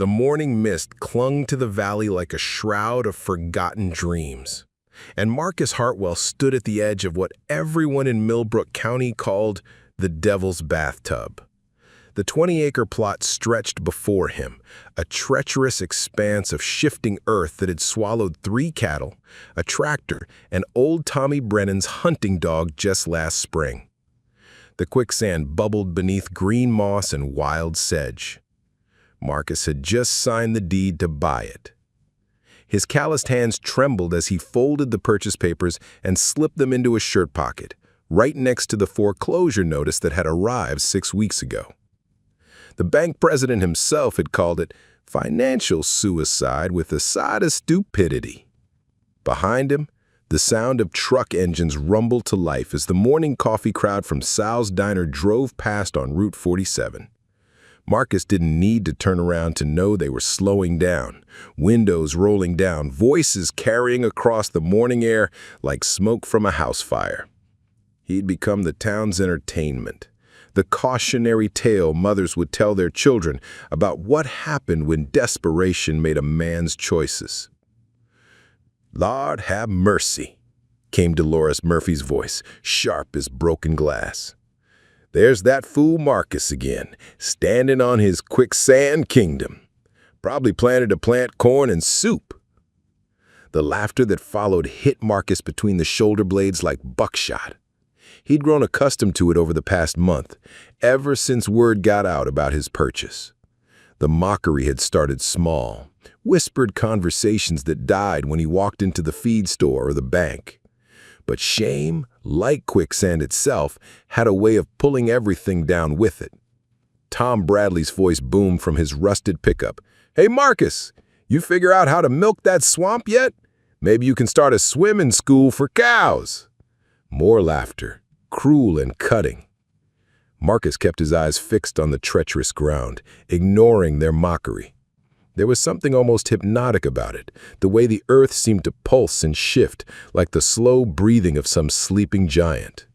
The morning mist clung to the valley like a shroud of forgotten dreams, and Marcus Hartwell stood at the edge of what everyone in Millbrook County called the Devil's Bathtub. The 20-acre plot stretched before him, a treacherous expanse of shifting earth that had swallowed 3 cattle, a tractor, and old Tommy Brennan's hunting dog just last spring. The quicksand bubbled beneath green moss and wild sedge. Marcus had just signed the deed to buy it. His calloused hands trembled as he folded the purchase papers and slipped them into his shirt pocket, right next to the foreclosure notice that had arrived 6 weeks ago. The bank president himself had called it financial suicide with a side of stupidity. Behind him, the sound of truck engines rumbled to life as the morning coffee crowd from Sal's Diner drove past on Route 47. Marcus didn't need to turn around to know they were slowing down, windows rolling down, voices carrying across the morning air like smoke from a house fire. He'd become the town's entertainment, the cautionary tale mothers would tell their children about what happened when desperation made a man's choices. "Lord have mercy," came Dolores Murphy's voice, sharp as broken glass. "There's that fool Marcus again, standing on his quicksand kingdom. Probably planted to plant corn and soup." The laughter that followed hit Marcus between the shoulder blades like buckshot. He'd grown accustomed to it over the past month, ever since word got out about his purchase. The mockery had started small, whispered conversations that died when he walked into the feed store or the bank. But shame, like quicksand itself, had a way of pulling everything down with it. Tom Bradley's voice boomed from his rusted pickup. "Hey Marcus, you figure out how to milk that swamp yet? Maybe you can start a swimming school for cows." More laughter, cruel and cutting. Marcus kept his eyes fixed on the treacherous ground, ignoring their mockery. There was something almost hypnotic about it, the way the earth seemed to pulse and shift, like the slow breathing of some sleeping giant.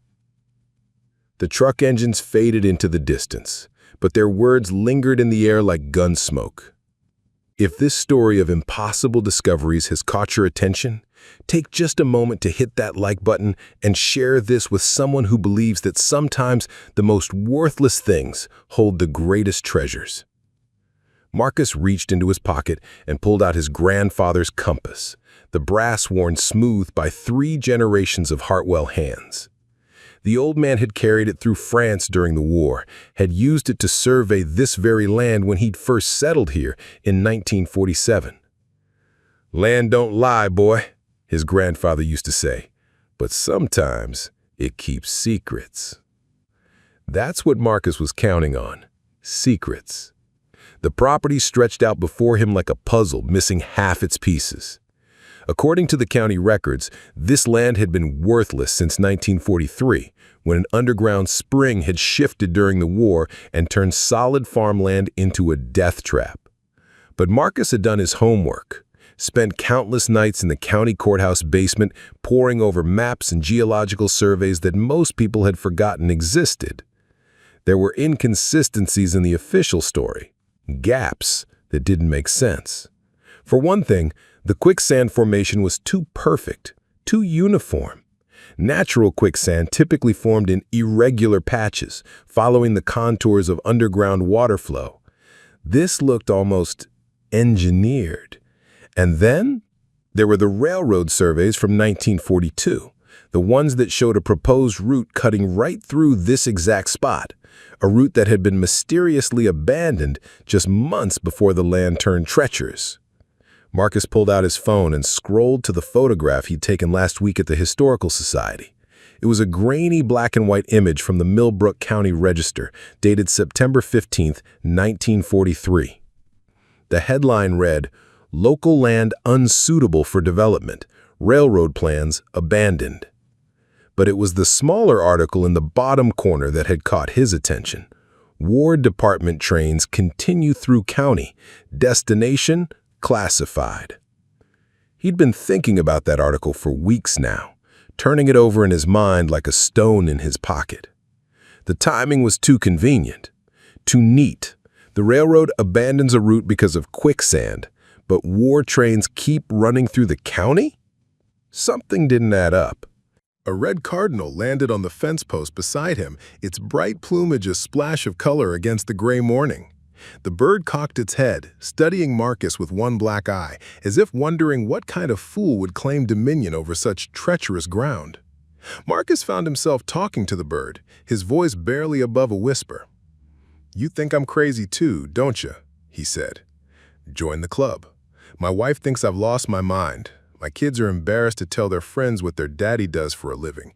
The truck engines faded into the distance, but their words lingered in the air like gun smoke. If this story of impossible discoveries has caught your attention, take just a moment to hit that like button and share this with someone who believes that sometimes the most worthless things hold the greatest treasures. Marcus reached into his pocket and pulled out his grandfather's compass, the brass worn smooth by 3 generations of Hartwell hands. The old man had carried it through France during the war, had used it to survey this very land when he'd first settled here in 1947. "Land don't lie, boy," his grandfather used to say, "but sometimes it keeps secrets." That's what Marcus was counting on, secrets. The property stretched out before him like a puzzle, missing half its pieces. According to the county records, this land had been worthless since 1943, when an underground spring had shifted during the war and turned solid farmland into a death trap. But Marcus had done his homework, spent countless nights in the county courthouse basement poring over maps and geological surveys that most people had forgotten existed. There were inconsistencies in the official story, gaps that didn't make sense. For one thing, the quicksand formation was too perfect, too uniform. Natural quicksand typically formed in irregular patches, following the contours of underground water flow. This looked almost engineered. And then there were the railroad surveys from 1942, the ones that showed a proposed route cutting right through this exact spot, a route that had been mysteriously abandoned just months before the land turned treacherous. Marcus pulled out his phone and scrolled to the photograph he'd taken last week at the Historical Society. It was a grainy black and white image from the Millbrook County Register, dated September 15, 1943. The headline read, "Local land unsuitable for development, railroad plans abandoned." But it was the smaller article in the bottom corner that had caught his attention. War Department trains continue through county, destination classified. He'd been thinking about that article for weeks now, turning it over in his mind like a stone in his pocket. The timing was too convenient, too neat. The railroad abandons a route because of quicksand, but war trains keep running through the county? Something didn't add up. A red cardinal landed on the fence post beside him, its bright plumage a splash of color against the gray morning. The bird cocked its head, studying Marcus with one black eye, as if wondering what kind of fool would claim dominion over such treacherous ground. Marcus found himself talking to the bird, his voice barely above a whisper. "You think I'm crazy too, don't you?" he said. "Join the club. My wife thinks I've lost my mind. My kids are embarrassed to tell their friends what their daddy does for a living.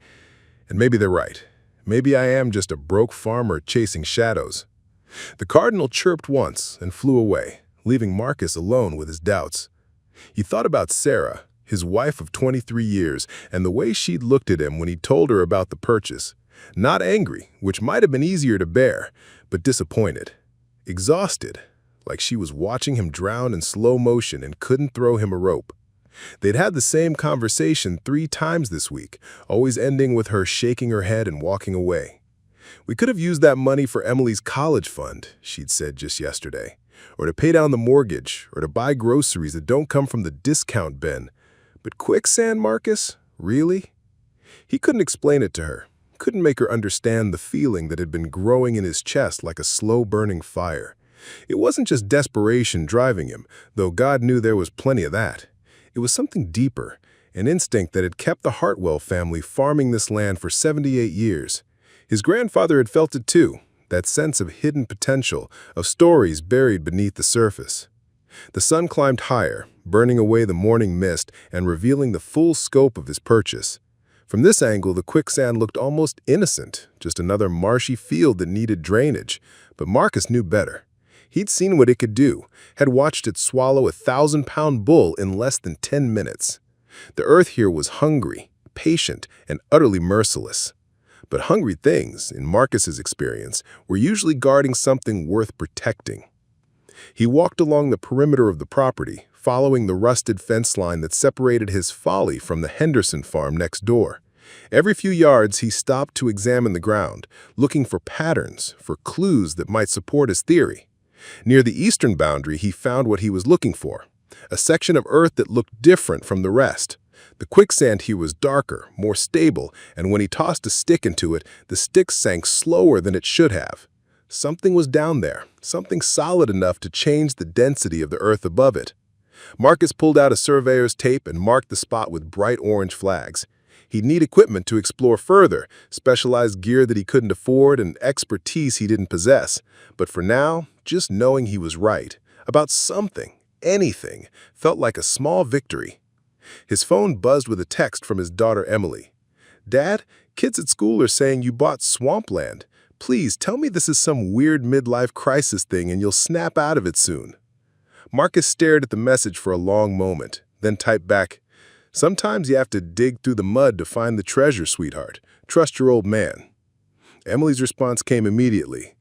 And maybe they're right. Maybe I am just a broke farmer chasing shadows." The cardinal chirped once and flew away, leaving Marcus alone with his doubts. He thought about Sarah, his wife of 23 years, and the way she'd looked at him when he told her about the purchase. Not angry, which might have been easier to bear, but disappointed. Exhausted, like she was watching him drown in slow motion and couldn't throw him a rope. They'd had the same conversation 3 times this week, always ending with her shaking her head and walking away. "We could have used that money for Emily's college fund," she'd said just yesterday, "or to pay down the mortgage, or to buy groceries that don't come from the discount bin. But quicksand, Marcus? Really?" He couldn't explain it to her, couldn't make her understand the feeling that had been growing in his chest like a slow-burning fire. It wasn't just desperation driving him, though God knew there was plenty of that. It was something deeper, an instinct that had kept the Hartwell family farming this land for 78 years. His grandfather had felt it too, that sense of hidden potential, of stories buried beneath the surface. The sun climbed higher, burning away the morning mist and revealing the full scope of his purchase. From this angle, the quicksand looked almost innocent, just another marshy field that needed drainage. But Marcus knew better. He'd seen what it could do, had watched it swallow a 1,000-pound bull in less than 10 minutes. The earth here was hungry, patient, and utterly merciless. But hungry things, in Marcus's experience, were usually guarding something worth protecting. He walked along the perimeter of the property, following the rusted fence line that separated his folly from the Henderson farm next door. Every few yards, he stopped to examine the ground, looking for patterns, for clues that might support his theory. Near the eastern boundary, he found what he was looking for, a section of earth that looked different from the rest. The quicksand here was darker, more stable, and when he tossed a stick into it, the stick sank slower than it should have. Something was down there, something solid enough to change the density of the earth above it. Marcus pulled out a surveyor's tape and marked the spot with bright orange flags. He'd need equipment to explore further, specialized gear that he couldn't afford and expertise he didn't possess. But for now, just knowing he was right, about something, anything, felt like a small victory. His phone buzzed with a text from his daughter Emily. "Dad, kids at school are saying you bought swampland. Please tell me this is some weird midlife crisis thing and you'll snap out of it soon." Marcus stared at the message for a long moment, then typed back, "Sometimes you have to dig through the mud to find the treasure, sweetheart. Trust your old man." Emily's response came immediately.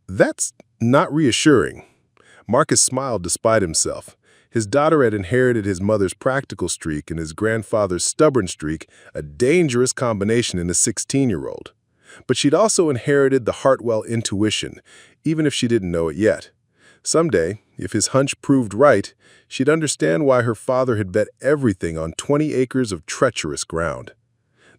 "That's not reassuring." Marcus smiled despite himself. His daughter had inherited his mother's practical streak and his grandfather's stubborn streak, a dangerous combination in a 16-year-old. But she'd also inherited the Hartwell intuition, even if she didn't know it yet. Someday, if his hunch proved right, she'd understand why her father had bet everything on 20 acres of treacherous ground.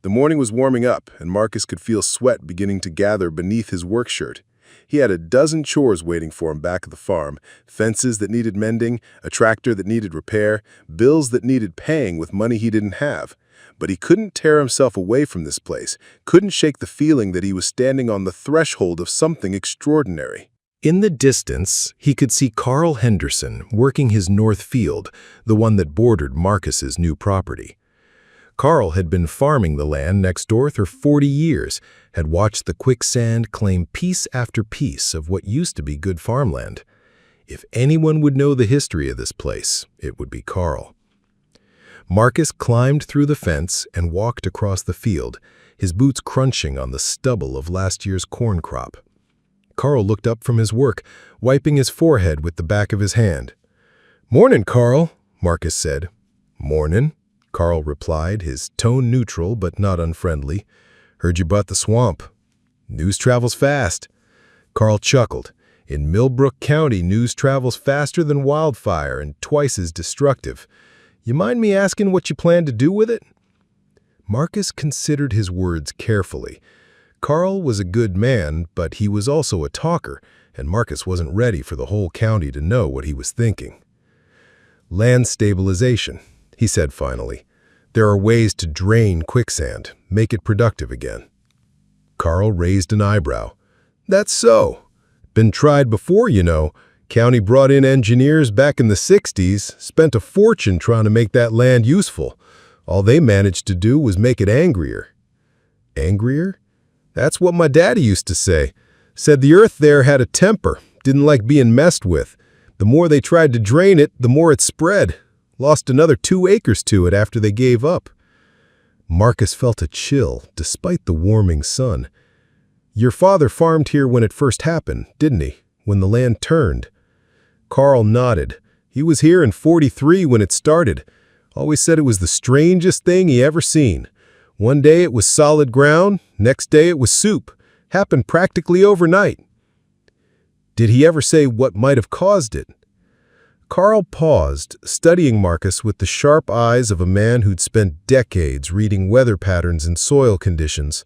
The morning was warming up, and Marcus could feel sweat beginning to gather beneath his work shirt. He had a dozen chores waiting for him back at the farm, fences that needed mending, a tractor that needed repair, bills that needed paying with money he didn't have. But he couldn't tear himself away from this place, couldn't shake the feeling that he was standing on the threshold of something extraordinary. In the distance, he could see Carl Henderson working his north field, the one that bordered Marcus's new property. Carl had been farming the land next door for 40 years, had watched the quicksand claim piece after piece of what used to be good farmland. If anyone would know the history of this place, it would be Carl. Marcus climbed through the fence and walked across the field, his boots crunching on the stubble of last year's corn crop. Carl looked up from his work, wiping his forehead with the back of his hand. "Mornin', Carl," Marcus said. "Mornin'," Carl replied, his tone neutral but not unfriendly. "Heard you bought the swamp." "News travels fast." Carl chuckled. In Millbrook County, news travels faster than wildfire and twice as destructive. You mind me asking what you plan to do with it?" Marcus considered his words carefully. Carl was a good man, but he was also a talker, and Marcus wasn't ready for the whole county to know what he was thinking. "Land stabilization," he said finally. "There are ways to drain quicksand, make it productive again." Carl raised an eyebrow. "That's so. Been tried before, you know. County brought in engineers back in the 60s, spent a fortune trying to make that land useful. All they managed to do was make it angrier." "Angrier?" "That's what my daddy used to say. Said the earth there had a temper, didn't like being messed with. The more they tried to drain it, the more it spread. Lost another 2 acres to it after they gave up." Marcus felt a chill, despite the warming sun. "Your father farmed here when it first happened, didn't he? When the land turned?" Carl nodded. "He was here in '43 when it started. Always said it was the strangest thing he ever seen. One day it was solid ground, next day it was soup. Happened practically overnight." "Did he ever say what might have caused it?" Carl paused, studying Marcus with the sharp eyes of a man who'd spent decades reading weather patterns and soil conditions.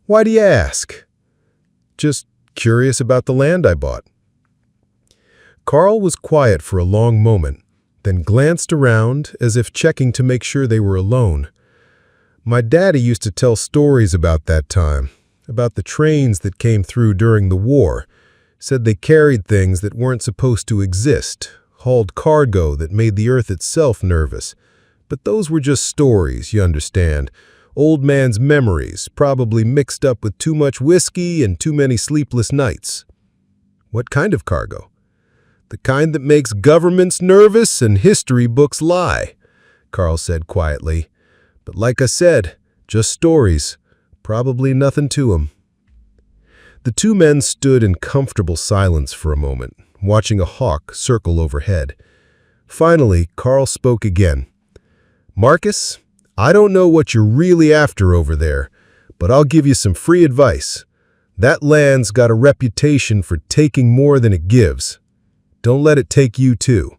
"Why do you ask?" "Just curious about the land I bought." Carl was quiet for a long moment, then glanced around as if checking to make sure they were alone. "My daddy used to tell stories about that time, about the trains that came through during the war. Said they carried things that weren't supposed to exist, hauled cargo that made the earth itself nervous. But those were just stories, you understand. Old man's memories, probably mixed up with too much whiskey and too many sleepless nights." "What kind of cargo?" "The kind that makes governments nervous and history books lie," Carl said quietly. "But like I said, just stories. Probably nothing to 'em." The two men stood in comfortable silence for a moment, watching a hawk circle overhead. Finally, Carl spoke again. "Marcus, I don't know what you're really after over there, but I'll give you some free advice. That land's got a reputation for taking more than it gives. Don't let it take you too."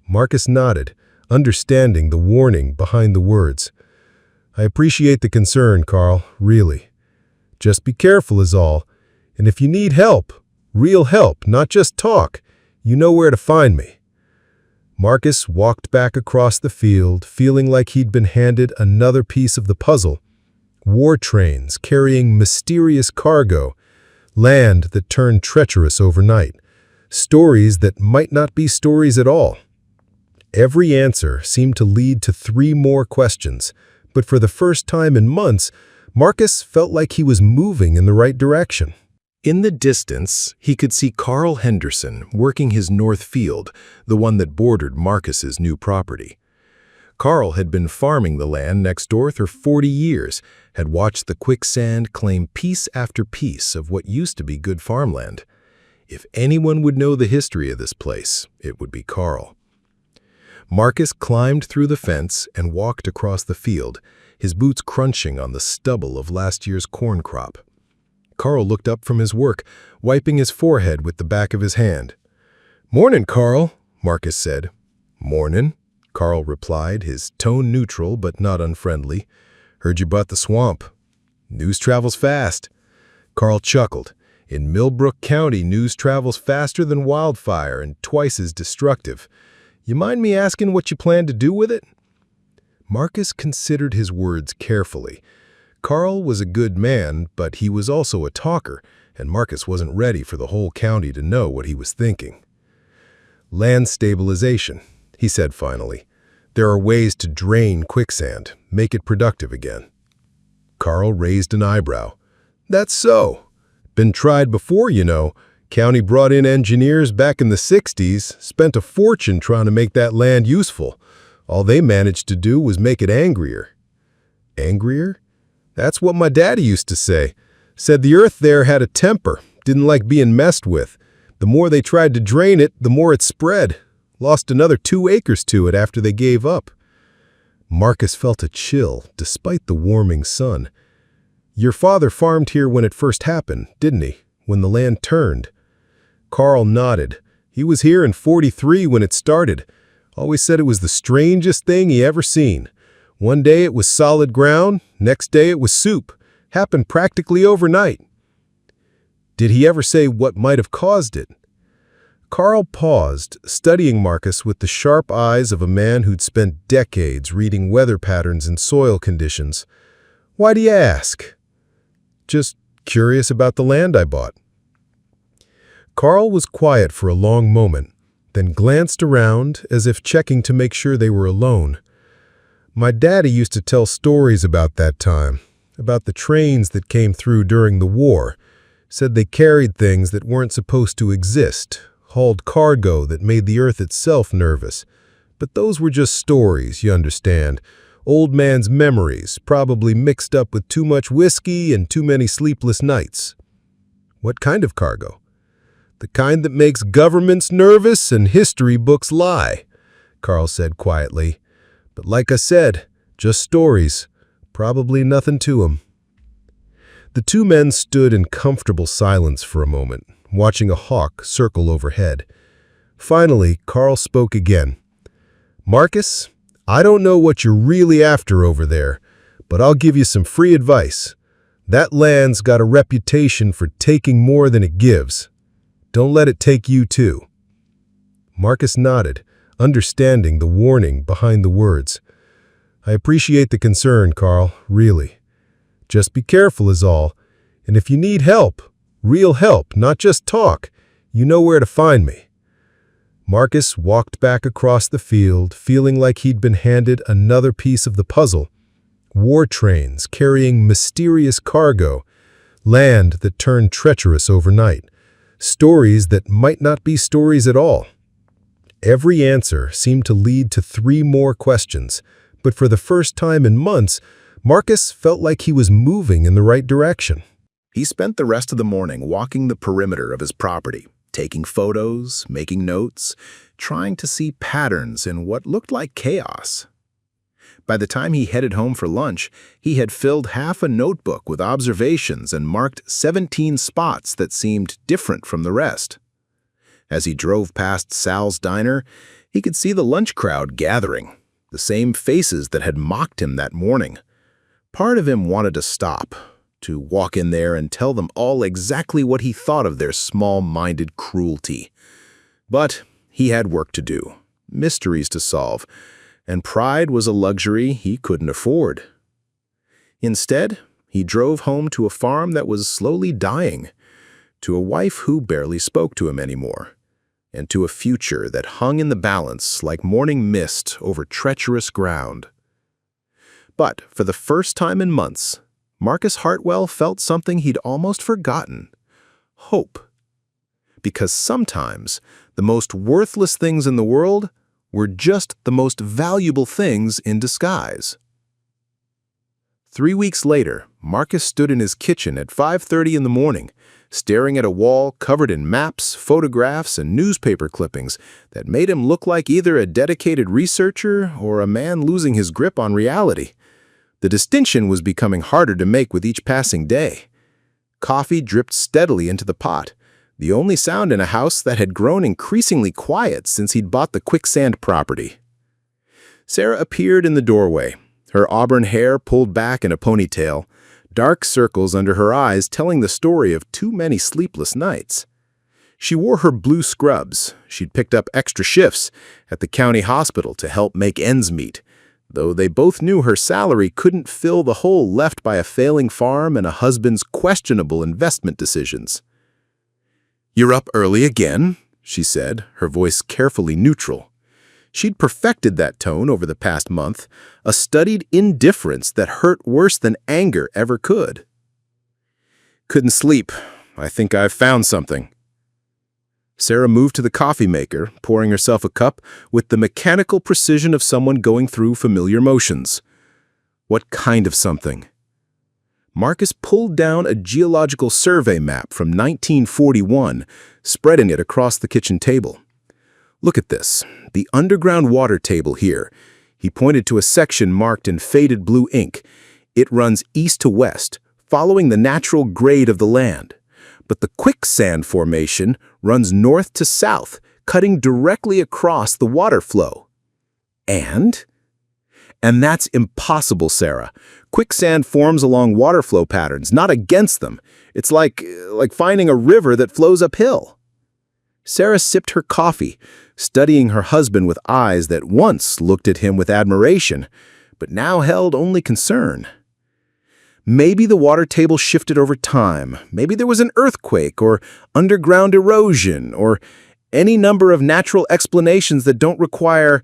Marcus nodded, understanding the warning behind the words. "I appreciate the concern, Carl, really. Just be careful is all, and if you need help, real help, not just talk, you know where to find me." Marcus walked back across the field, feeling like he'd been handed another piece of the puzzle. War trains carrying mysterious cargo, land that turned treacherous overnight, stories that might not be stories at all. Every answer seemed to lead to 3 more questions, but for the first time in months, Marcus felt like he was moving in the right direction. In the distance, he could see Carl Henderson working his north field, the one that bordered Marcus's new property. Carl had been farming the land next door for 40 years, had watched the Quicksand claim piece after piece of what used to be good farmland. If anyone would know the history of this place, it would be Carl. Marcus climbed through the fence and walked across the field, his boots crunching on the stubble of last year's corn crop. Carl looked up from his work, wiping his forehead with the back of his hand. "Mornin', Carl," Marcus said. "Mornin'," Carl replied, his tone neutral but not unfriendly. "Heard you bought the swamp. News travels fast." Carl chuckled. "In Millbrook County, news travels faster than wildfire and twice as destructive. You mind me asking what you plan to do with it?" Marcus considered his words carefully. Carl was a good man, but he was also a talker, and Marcus wasn't ready for the whole county to know what he was thinking. "Land stabilization," he said finally. "There are ways to drain quicksand, make it productive again." Carl raised an eyebrow. "That's so. Been tried before, you know. County brought in engineers back in the 60s, spent a fortune trying to make that land useful. All they managed to do was make it angrier." "Angrier?" "That's what my daddy used to say. Said the earth there had a temper, didn't like being messed with. The more they tried to drain it, the more it spread. Lost another 2 acres to it after they gave up." Marcus felt a chill, despite the warming sun. "Your father farmed here when it first happened, didn't he? When the land turned?" Carl nodded. He was here in '43 when it started. Always said it was the strangest thing he ever seen. One day it was solid ground, next day it was soup. Happened practically overnight. Did he ever say what might have caused it? Carl paused, studying Marcus with the sharp eyes of a man who'd spent decades reading weather patterns and soil conditions. Why do you ask? Just curious about the land I bought. Carl was quiet for a long moment, then glanced around as if checking to make sure they were alone. My daddy used to tell stories about that time, about the trains that came through during the war. Said they carried things that weren't supposed to exist, hauled cargo that made the earth itself nervous. But those were just stories, you understand. Old man's memories, probably mixed up with too much whiskey and too many sleepless nights. What kind of cargo? The kind that makes governments nervous and history books lie, Carl said quietly. But like I said, just stories. Probably nothing to 'em. The two men stood in comfortable silence for a moment, watching a hawk circle overhead. Finally, Carl spoke again. Marcus, I don't know what you're really after over there, but I'll give you some free advice. That land's got a reputation for taking more than it gives. Don't let it take you too. Marcus nodded, understanding the warning behind the words. I appreciate the concern, Carl, really. Just be careful is all, and if you need help, real help, not just talk, you know where to find me. Marcus walked back across the field, feeling like he'd been handed another piece of the puzzle. War trains carrying mysterious cargo, land that turned treacherous overnight, stories that might not be stories at all. Every answer seemed to lead to 3 more questions, but for the first time in months, Marcus felt like he was moving in the right direction. He spent the rest of the morning walking the perimeter of his property, taking photos, making notes, trying to see patterns in what looked like chaos. By the time he headed home for lunch, he had filled half a notebook with observations and marked 17 spots that seemed different from the rest. As he drove past Sal's diner, he could see the lunch crowd gathering, the same faces that had mocked him that morning. Part of him wanted to stop, to walk in there and tell them all exactly what he thought of their small-minded cruelty. But he had work to do, mysteries to solve, and pride was a luxury he couldn't afford. Instead, he drove home to a farm that was slowly dying, to a wife who barely spoke to him anymore, and to a future that hung in the balance like morning mist over treacherous ground. But for the first time in months, Marcus Hartwell felt something he'd almost forgotten: hope. Because sometimes the most worthless things in the world were just the most valuable things in disguise. 3 weeks later, Marcus stood in his kitchen at 5:30 in the morning, staring at a wall covered in maps, photographs, and newspaper clippings that made him look like either a dedicated researcher or a man losing his grip on reality. The distinction was becoming harder to make with each passing day. Coffee dripped steadily into the pot, the only sound in a house that had grown increasingly quiet since he'd bought the Quicksand property. Sarah appeared in the doorway, her auburn hair pulled back in a ponytail, dark circles under her eyes telling the story of too many sleepless nights. She wore her blue scrubs. She'd picked up extra shifts at the county hospital to help make ends meet, though they both knew her salary couldn't fill the hole left by a failing farm and a husband's questionable investment decisions. "You're up early again," she said, her voice carefully neutral. She'd perfected that tone over the past month, a studied indifference that hurt worse than anger ever could. "Couldn't sleep. I think I've found something." Sarah moved to the coffee maker, pouring herself a cup with the mechanical precision of someone going through familiar motions. "What kind of something?" Marcus pulled down a geological survey map from 1941, spreading it across the kitchen table. "Look at this, the underground water table here." He pointed to a section marked in faded blue ink. "It runs east to west, following the natural grade of the land. but the Quicksand formation runs north to south, cutting directly across the water flow. And that's impossible, Sarah. Quicksand forms along water flow patterns, not against them. It's like finding a river that flows uphill. Sarah sipped her coffee, studying her husband with eyes that once looked at him with admiration, but now held only concern. Maybe the water table shifted over time. Maybe there was an earthquake or underground erosion or any number of natural explanations that don't require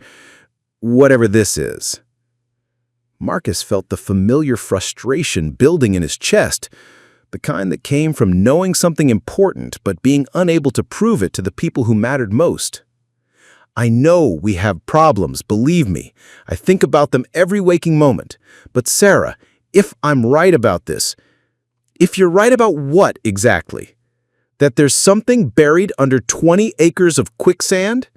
whatever this is. Marcus felt the familiar frustration building in his chest, the kind that came from knowing something important but being unable to prove it to the people who mattered most. I know we have problems, believe me. I think about them every waking moment. But Sarah, if I'm right about this, if you're right about what exactly? That there's something buried under 20 acres of quicksand?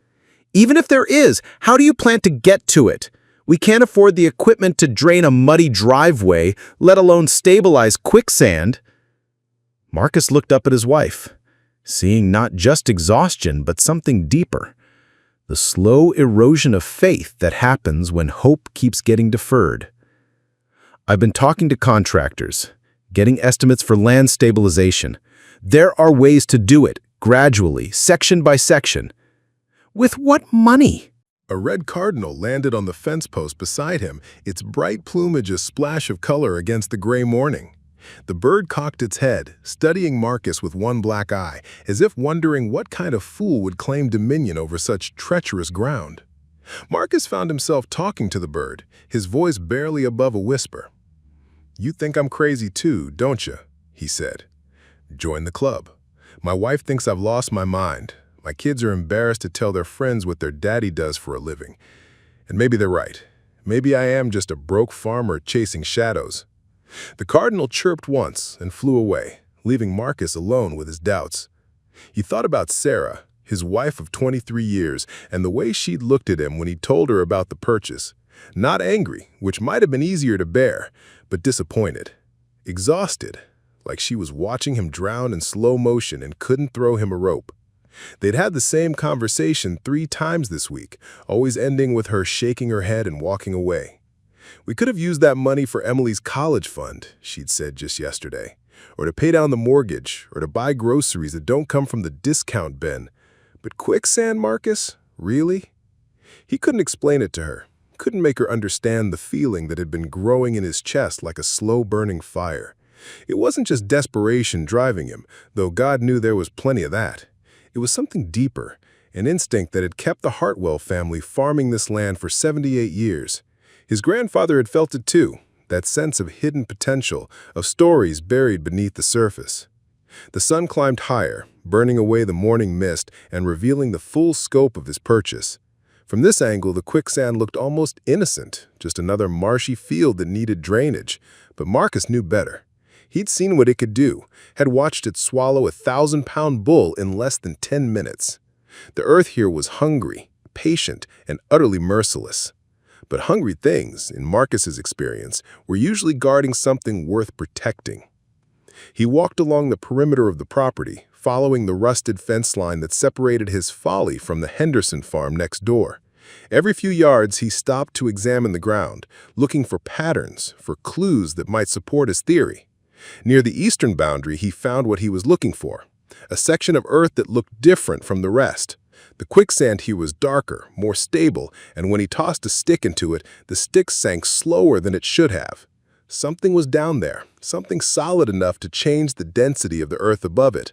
Even if there is, how do you plan to get to it? We can't afford the equipment to drain a muddy driveway, let alone stabilize quicksand. Marcus looked up at his wife, seeing not just exhaustion, but something deeper. The slow erosion of faith that happens when hope keeps getting deferred. I've been talking to contractors, getting estimates for land stabilization. There are ways to do it, gradually, section by section. With what money? A red cardinal landed on the fence post beside him, its bright plumage a splash of color against the gray morning. The bird cocked its head, studying Marcus with one black eye, as if wondering what kind of fool would claim dominion over such treacherous ground. Marcus found himself talking to the bird, his voice barely above a whisper. "You think I'm crazy too, don't you?" he said. "Join the club. My wife thinks I've lost my mind. My kids are embarrassed to tell their friends what their daddy does for a living. And maybe they're right. Maybe I am just a broke farmer chasing shadows." The cardinal chirped once and flew away, leaving Marcus alone with his doubts. He thought about Sarah, his wife of 23 years, and the way she'd looked at him when he told her about the purchase. Not angry, which might have been easier to bear, but disappointed. Exhausted, like she was watching him drown in slow motion and couldn't throw him a rope. They'd had the same conversation 3 times this week, always ending with her shaking her head and walking away. "We could have used that money for Emily's college fund," she'd said just yesterday, "or to pay down the mortgage, or to buy groceries that don't come from the discount bin. But quicksand, Marcus? Really?" He couldn't explain it to her, couldn't make her understand the feeling that had been growing in his chest like a slow-burning fire. It wasn't just desperation driving him, though God knew there was plenty of that. It was something deeper, an instinct that had kept the Hartwell family farming this land for 78 years. His grandfather had felt it too, that sense of hidden potential, of stories buried beneath the surface. The sun climbed higher, burning away the morning mist and revealing the full scope of his purchase. From this angle, the quicksand looked almost innocent, just another marshy field that needed drainage. But Marcus knew better. He'd seen what it could do, had watched it swallow a 1,000-pound bull in less than 10 minutes. The earth here was hungry, patient, and utterly merciless. But hungry things, in Marcus's experience, were usually guarding something worth protecting. He walked along the perimeter of the property, following the rusted fence line that separated his folly from the Henderson farm next door. Every few yards, he stopped to examine the ground, looking for patterns, for clues that might support his theory. Near the eastern boundary, he found what he was looking for, a section of earth that looked different from the rest. The quicksand here was darker, more stable, and when he tossed a stick into it, the stick sank slower than it should have. Something was down there, something solid enough to change the density of the earth above it.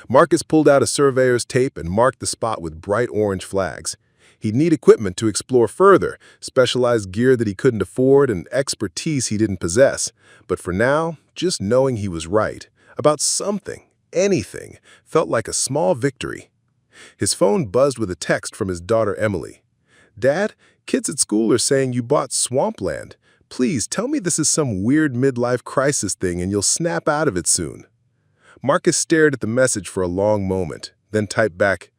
Marcus pulled out a surveyor's tape and marked the spot with bright orange flags. He'd need equipment to explore further, specialized gear that he couldn't afford and expertise he didn't possess. But for now, just knowing he was right, about something, anything, felt like a small victory. His phone buzzed with a text from his daughter Emily. "Dad, kids at school are saying you bought swampland. Please tell me this is some weird midlife crisis thing and you'll snap out of it soon." Marcus stared at the message for a long moment, then typed back,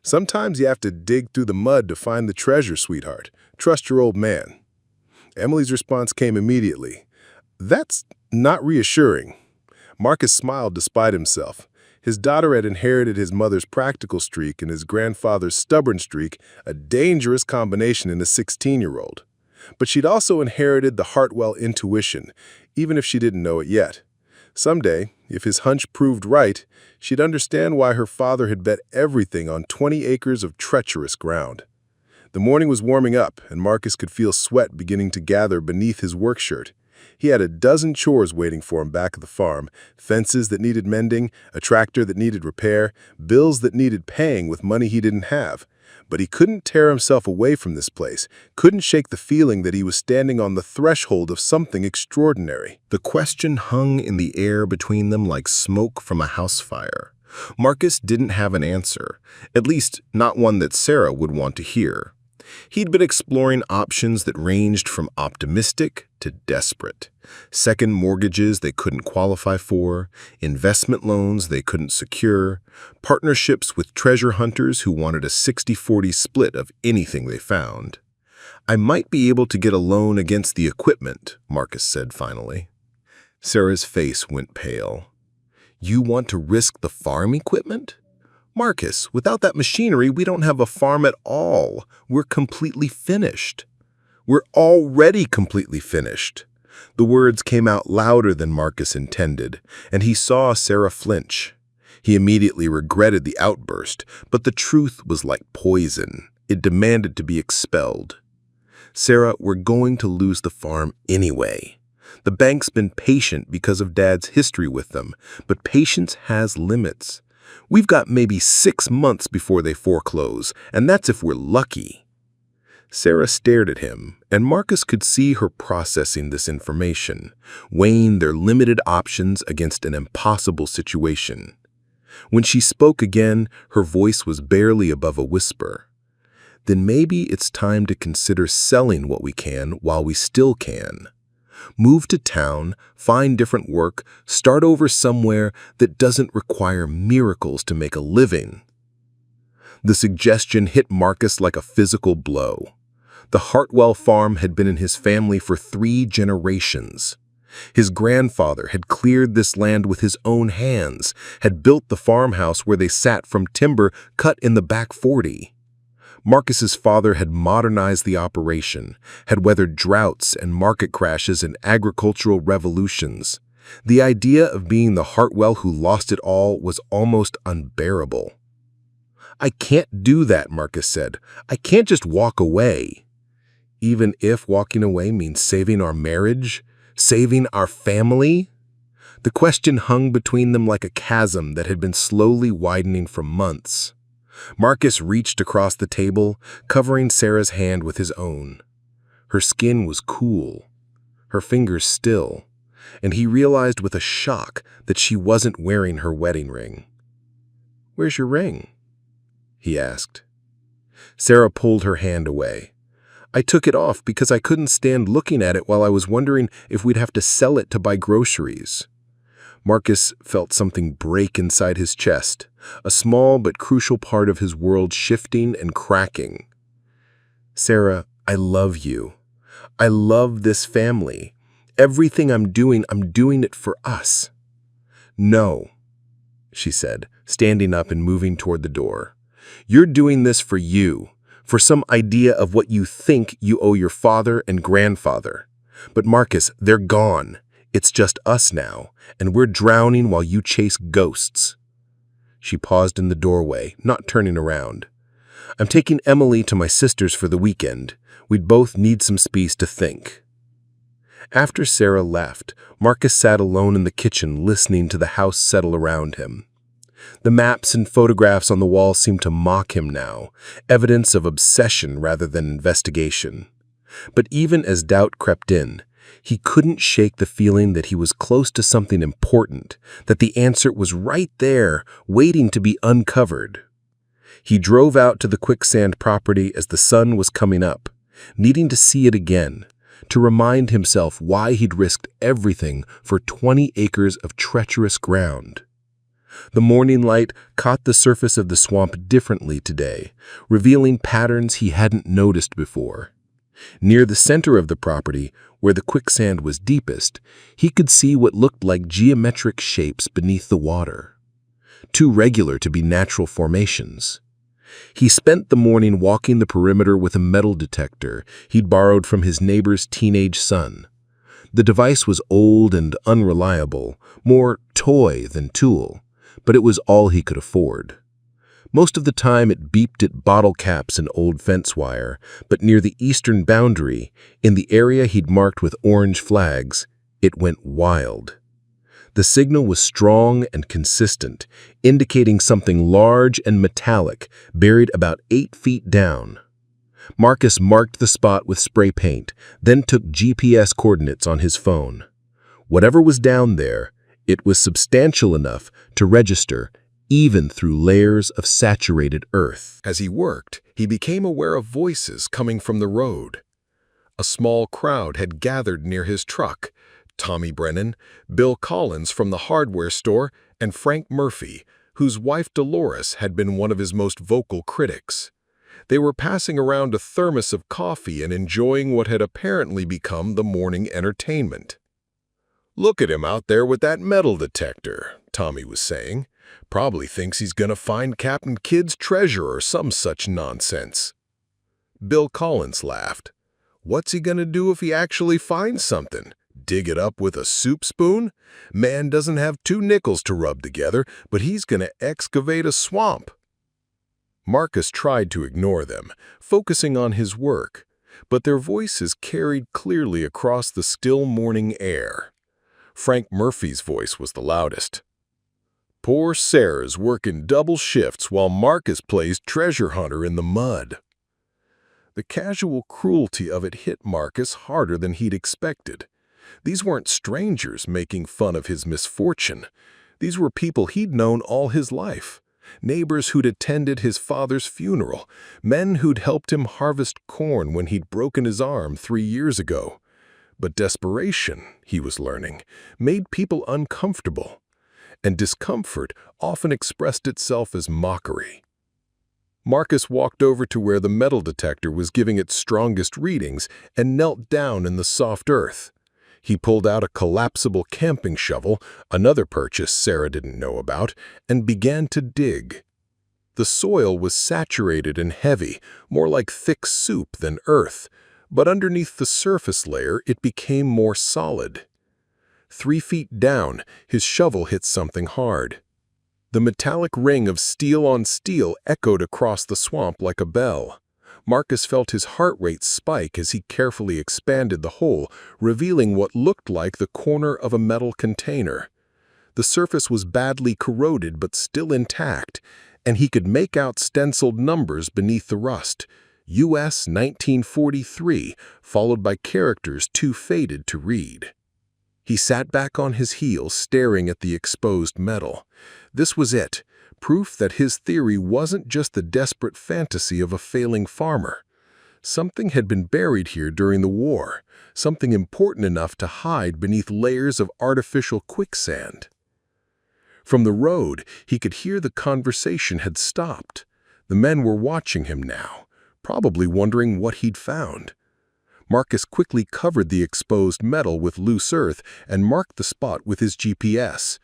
"Sometimes you have to dig through the mud to find the treasure, sweetheart. Trust your old man." Emily's response came immediately. "That's not reassuring." Marcus smiled despite himself. His daughter had inherited his mother's practical streak and his grandfather's stubborn streak, a dangerous combination in a 16-year-old. But she'd also inherited the Hartwell intuition, even if she didn't know it yet. Someday, if his hunch proved right, she'd understand why her father had bet everything on 20 acres of treacherous ground. The morning was warming up, and Marcus could feel sweat beginning to gather beneath his work shirt. He had a dozen chores waiting for him back at the farm: fences that needed mending, a tractor that needed repair, bills that needed paying with money he didn't have. But he couldn't tear himself away from this place, couldn't shake the feeling that he was standing on the threshold of something extraordinary. The question hung in the air between them like smoke from a house fire. Marcus didn't have an answer, at least not one that Sarah would want to hear. He'd been exploring options that ranged from optimistic to desperate. Second mortgages they couldn't qualify for, investment loans they couldn't secure, partnerships with treasure hunters who wanted a 60-40 split of anything they found. "I might be able to get a loan against the equipment," Marcus said finally. Sarah's face went pale. "You want to risk the farm equipment? Marcus, without that machinery, we don't have a farm at all. We're completely finished." "We're already completely finished." The words came out louder than Marcus intended, and he saw Sarah flinch. He immediately regretted the outburst, but the truth was like poison. It demanded to be expelled. "Sarah, we're going to lose the farm anyway. The bank's been patient because of Dad's history with them, but patience has limits. We've got maybe 6 months before they foreclose, and that's if we're lucky." Sarah stared at him, and Marcus could see her processing this information, weighing their limited options against an impossible situation. When she spoke again, her voice was barely above a whisper. "Then maybe it's time to consider selling what we can while we still can. Move to town, find different work, start over somewhere that doesn't require miracles to make a living." The suggestion hit Marcus like a physical blow. The Hartwell farm had been in his family for 3 generations. His grandfather had cleared this land with his own hands, had built the farmhouse where they sat from timber cut in the back 40. Marcus's father had modernized the operation, had weathered droughts and market crashes and agricultural revolutions. The idea of being the Hartwell who lost it all was almost unbearable. "I can't do that," Marcus said. "I can't just walk away." "Even if walking away means saving our marriage, saving our family?" The question hung between them like a chasm that had been slowly widening for months. Marcus reached across the table, covering Sarah's hand with his own. Her skin was cool, her fingers still, and he realized with a shock that she wasn't wearing her wedding ring. "Where's your ring?" he asked. Sarah pulled her hand away. "I took it off because I couldn't stand looking at it while I was wondering if we'd have to sell it to buy groceries." Marcus felt something break inside his chest, a small but crucial part of his world shifting and cracking. "Sarah, I love you. I love this family. Everything I'm doing it for us." "No," she said, standing up and moving toward the door. "You're doing this for you, for some idea of what you think you owe your father and grandfather. But Marcus, they're gone. It's just us now, and we're drowning while you chase ghosts." She paused in the doorway, not turning around. "I'm taking Emily to my sister's for the weekend. We'd both need some space to think." After Sarah left, Marcus sat alone in the kitchen listening to the house settle around him. The maps and photographs on the wall seemed to mock him now, evidence of obsession rather than investigation. But even as doubt crept in, he couldn't shake the feeling that he was close to something important, that the answer was right there, waiting to be uncovered. He drove out to the Quicksand property as the sun was coming up, needing to see it again, to remind himself why he'd risked everything for 20 acres of treacherous ground. The morning light caught the surface of the swamp differently today, revealing patterns he hadn't noticed before. Near the center of the property, where the quicksand was deepest, he could see what looked like geometric shapes beneath the water. too regular to be natural formations. He spent the morning walking the perimeter with a metal detector he'd borrowed from his neighbor's teenage son. The device was old and unreliable, more toy than tool, but it was all he could afford. Most of the time it beeped at bottle caps and old fence wire, but near the eastern boundary, in the area he'd marked with orange flags, it went wild. The signal was strong and consistent, indicating something large and metallic buried about 8 feet down. Marcus marked the spot with spray paint, then took GPS coordinates on his phone. Whatever was down there, it was substantial enough to register even through layers of saturated earth. As he worked, he became aware of voices coming from the road. A small crowd had gathered near his truck. Tommy Brennan, Bill Collins from the hardware store, and Frank Murphy, whose wife Dolores had been one of his most vocal critics. They were passing around a thermos of coffee and enjoying what had apparently become the morning entertainment. "Look at him out there with that metal detector," Tommy was saying. "Probably thinks he's gonna find Captain Kidd's treasure or some such nonsense." Bill Collins laughed. "What's he gonna do if he actually finds something? Dig it up with a soup spoon? Man doesn't have 2 nickels to rub together, but he's gonna excavate a swamp." Marcus tried to ignore them, focusing on his work, but their voices carried clearly across the still morning air. Frank Murphy's voice was the loudest. "Poor Sarah's working double shifts while Marcus plays treasure hunter in the mud." The casual cruelty of it hit Marcus harder than he'd expected. These weren't strangers making fun of his misfortune. These were people he'd known all his life. Neighbors who'd attended his father's funeral, men who'd helped him harvest corn when he'd broken his arm 3 years ago. But desperation, he was learning, made people uncomfortable, and discomfort often expressed itself as mockery. Marcus walked over to where the metal detector was giving its strongest readings and knelt down in the soft earth. He pulled out a collapsible camping shovel, another purchase Sarah didn't know about, and began to dig. The soil was saturated and heavy, more like thick soup than earth, but underneath the surface layer it became more solid. 3 feet down, his shovel hit something hard. The metallic ring of steel on steel echoed across the swamp like a bell. Marcus felt his heart rate spike as he carefully expanded the hole, revealing what looked like the corner of a metal container. The surface was badly corroded but still intact, and he could make out stenciled numbers beneath the rust. US 1943, followed by characters too faded to read. He sat back on his heels, staring at the exposed metal. This was it. Proof that his theory wasn't just the desperate fantasy of a failing farmer. Something had been buried here during the war, something important enough to hide beneath layers of artificial quicksand. From the road, he could hear the conversation had stopped. The men were watching him now, probably wondering what he'd found. Marcus quickly covered the exposed metal with loose earth and marked the spot with his GPS.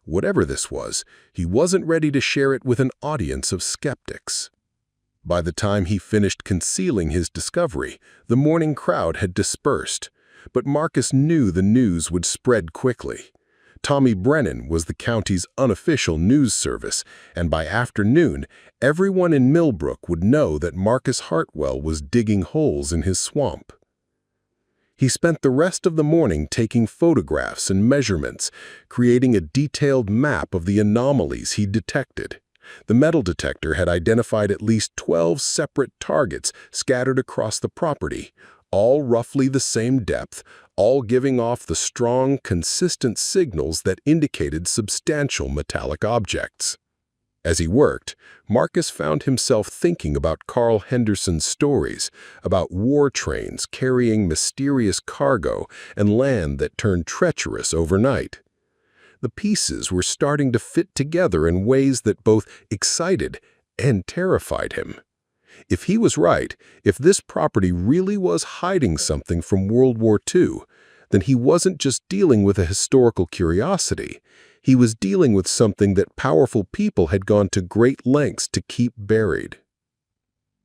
Whatever this was, he wasn't ready to share it with an audience of skeptics. By the time he finished concealing his discovery, the morning crowd had dispersed, but Marcus knew the news would spread quickly. Tommy Brennan was the county's unofficial news service, and by afternoon, everyone in Millbrook would know that Marcus Hartwell was digging holes in his swamp. He spent the rest of the morning taking photographs and measurements, creating a detailed map of the anomalies he detected. The metal detector had identified at least 12 separate targets scattered across the property, all roughly the same depth, all giving off the strong, consistent signals that indicated substantial metallic objects. As he worked, Marcus found himself thinking about Carl Henderson's stories, about war trains carrying mysterious cargo and land that turned treacherous overnight. The pieces were starting to fit together in ways that both excited and terrified him. If he was right, if this property really was hiding something from World War II, then he wasn't just dealing with a historical curiosity. He was dealing with something that powerful people had gone to great lengths to keep buried.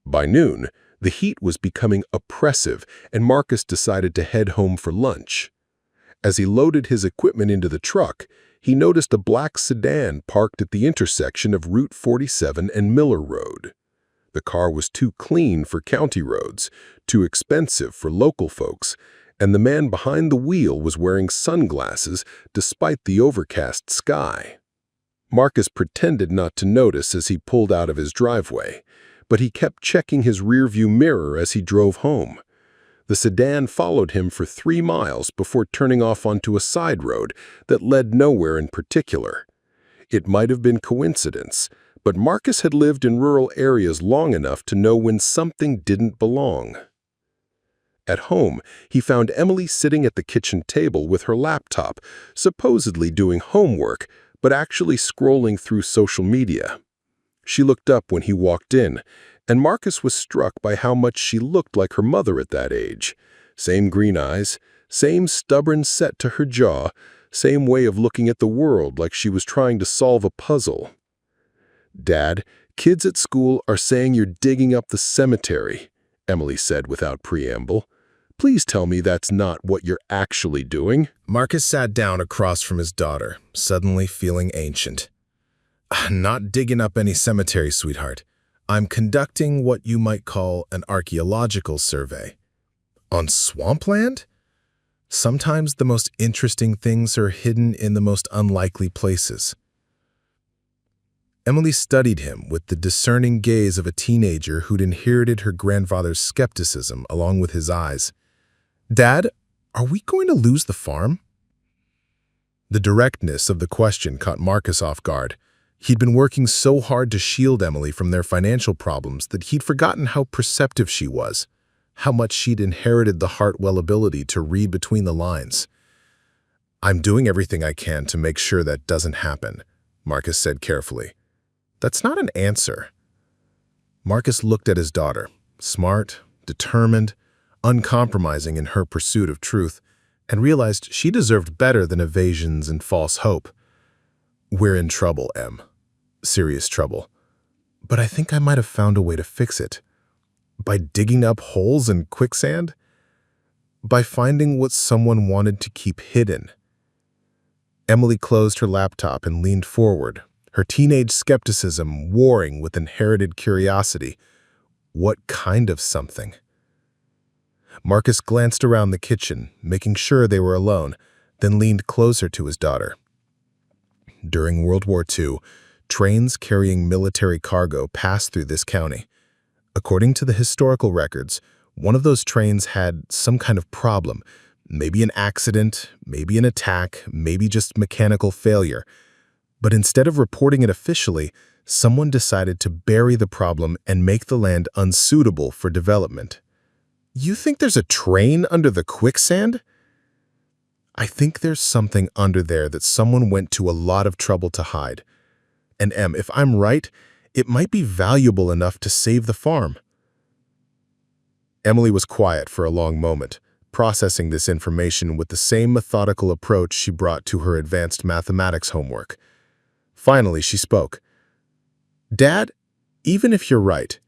By noon, the heat was becoming oppressive, and Marcus decided to head home for lunch. As he loaded his equipment into the truck, he noticed a black sedan parked at the intersection of Route 47 and Miller Road. The car was too clean for county roads, too expensive for local folks, and the man behind the wheel was wearing sunglasses despite the overcast sky. Marcus pretended not to notice as he pulled out of his driveway, but he kept checking his rearview mirror as he drove home. The sedan followed him for 3 miles before turning off onto a side road that led nowhere in particular. It might have been coincidence, but Marcus had lived in rural areas long enough to know when something didn't belong. At home, he found Emily sitting at the kitchen table with her laptop, supposedly doing homework, but actually scrolling through social media. She looked up when he walked in, and Marcus was struck by how much she looked like her mother at that age. Same green eyes, same stubborn set to her jaw, same way of looking at the world like she was trying to solve a puzzle. "Dad, kids at school are saying you're digging up the cemetery," Emily said without preamble. "Please tell me that's not what you're actually doing." Marcus sat down across from his daughter, suddenly feeling ancient. "Not digging up any cemetery, sweetheart. I'm conducting what you might call an archaeological survey." "On swampland?" "Sometimes the most interesting things are hidden in the most unlikely places." Emily studied him with the discerning gaze of a teenager who'd inherited her grandfather's skepticism along with his eyes. "Dad, are we going to lose the farm?" The directness of the question caught Marcus off guard. He'd been working so hard to shield Emily from their financial problems that he'd forgotten how perceptive she was, how much she'd inherited the Hartwell ability to read between the lines. "I'm doing everything I can to make sure that doesn't happen," Marcus said carefully. "That's not an answer." Marcus looked at his daughter, smart, determined, uncompromising in her pursuit of truth, and realized she deserved better than evasions and false hope. "We're in trouble, Em. Serious trouble. But I think I might have found a way to fix it. By digging up holes in quicksand? By finding what someone wanted to keep hidden." Emily closed her laptop and leaned forward, her teenage skepticism warring with inherited curiosity. What kind of something? Marcus glanced around the kitchen, making sure they were alone, then leaned closer to his daughter. During World War II, trains carrying military cargo passed through this county. According to the historical records, one of those trains had some kind of problem, maybe an accident, maybe an attack, maybe just mechanical failure. But instead of reporting it officially, someone decided to bury the problem and make the land unsuitable for development. "You think there's a train under the quicksand?" "I think there's something under there that someone went to a lot of trouble to hide. And Em, if I'm right, it might be valuable enough to save the farm." Emily was quiet for a long moment, processing this information with the same methodical approach she brought to her advanced mathematics homework. Finally, she spoke. "Dad, even if you're right,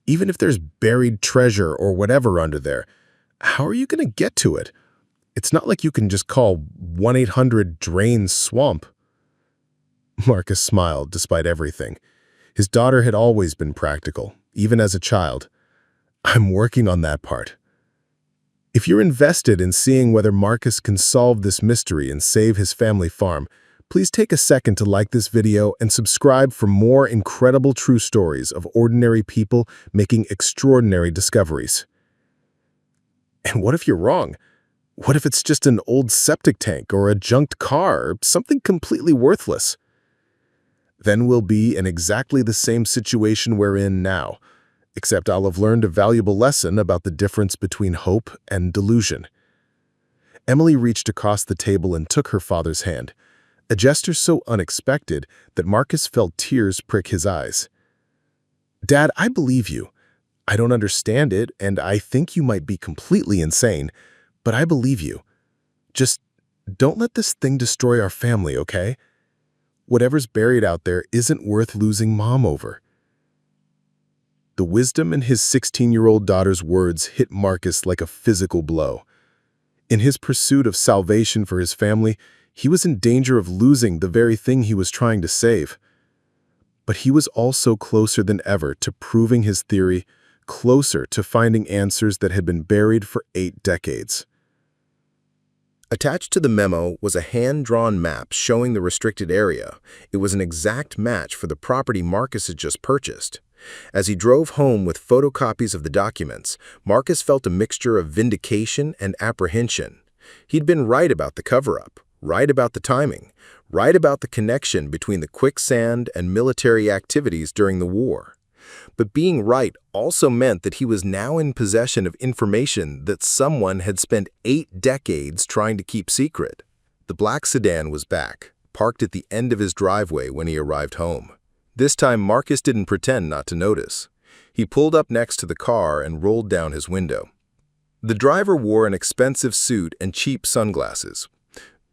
even if there's buried treasure or whatever under there, how are you going to get to it? It's not like you can just call 1-800-DRAIN-SWAMP." Marcus smiled despite everything. His daughter had always been practical, even as a child. "I'm working on that part." If you're invested in seeing whether Marcus can solve this mystery and save his family farm, please take a second to like this video and subscribe for more incredible true stories of ordinary people making extraordinary discoveries. And what if you're wrong? What if it's just an old septic tank or a junked car or something completely worthless? Then we'll be in exactly the same situation we're in now, except I'll have learned a valuable lesson about the difference between hope and delusion. Emily reached across the table and took her father's hand, a gesture so unexpected that Marcus felt tears prick his eyes. "Dad, I believe you. I don't understand it, and I think you might be completely insane, but I believe you. Just don't let this thing destroy our family, okay? Whatever's buried out there isn't worth losing Mom over. The wisdom in his 16-year-old daughter's words hit Marcus like a physical blow. In his pursuit of salvation for his family, he was in danger of losing the very thing he was trying to save. But he was also closer than ever to proving his theory, closer to finding answers that had been buried for 8 decades. Attached to the memo was a hand-drawn map showing the restricted area. It was an exact match for the property Marcus had just purchased. As he drove home with photocopies of the documents, Marcus felt a mixture of vindication and apprehension. He'd been right about the cover-up, right about the timing, right about the connection between the Quicksand and military activities during the war. But being right also meant that he was now in possession of information that someone had spent 8 decades trying to keep secret. The black sedan was back, parked at the end of his driveway when he arrived home. This time, Marcus didn't pretend not to notice. He pulled up next to the car and rolled down his window. The driver wore an expensive suit and cheap sunglasses.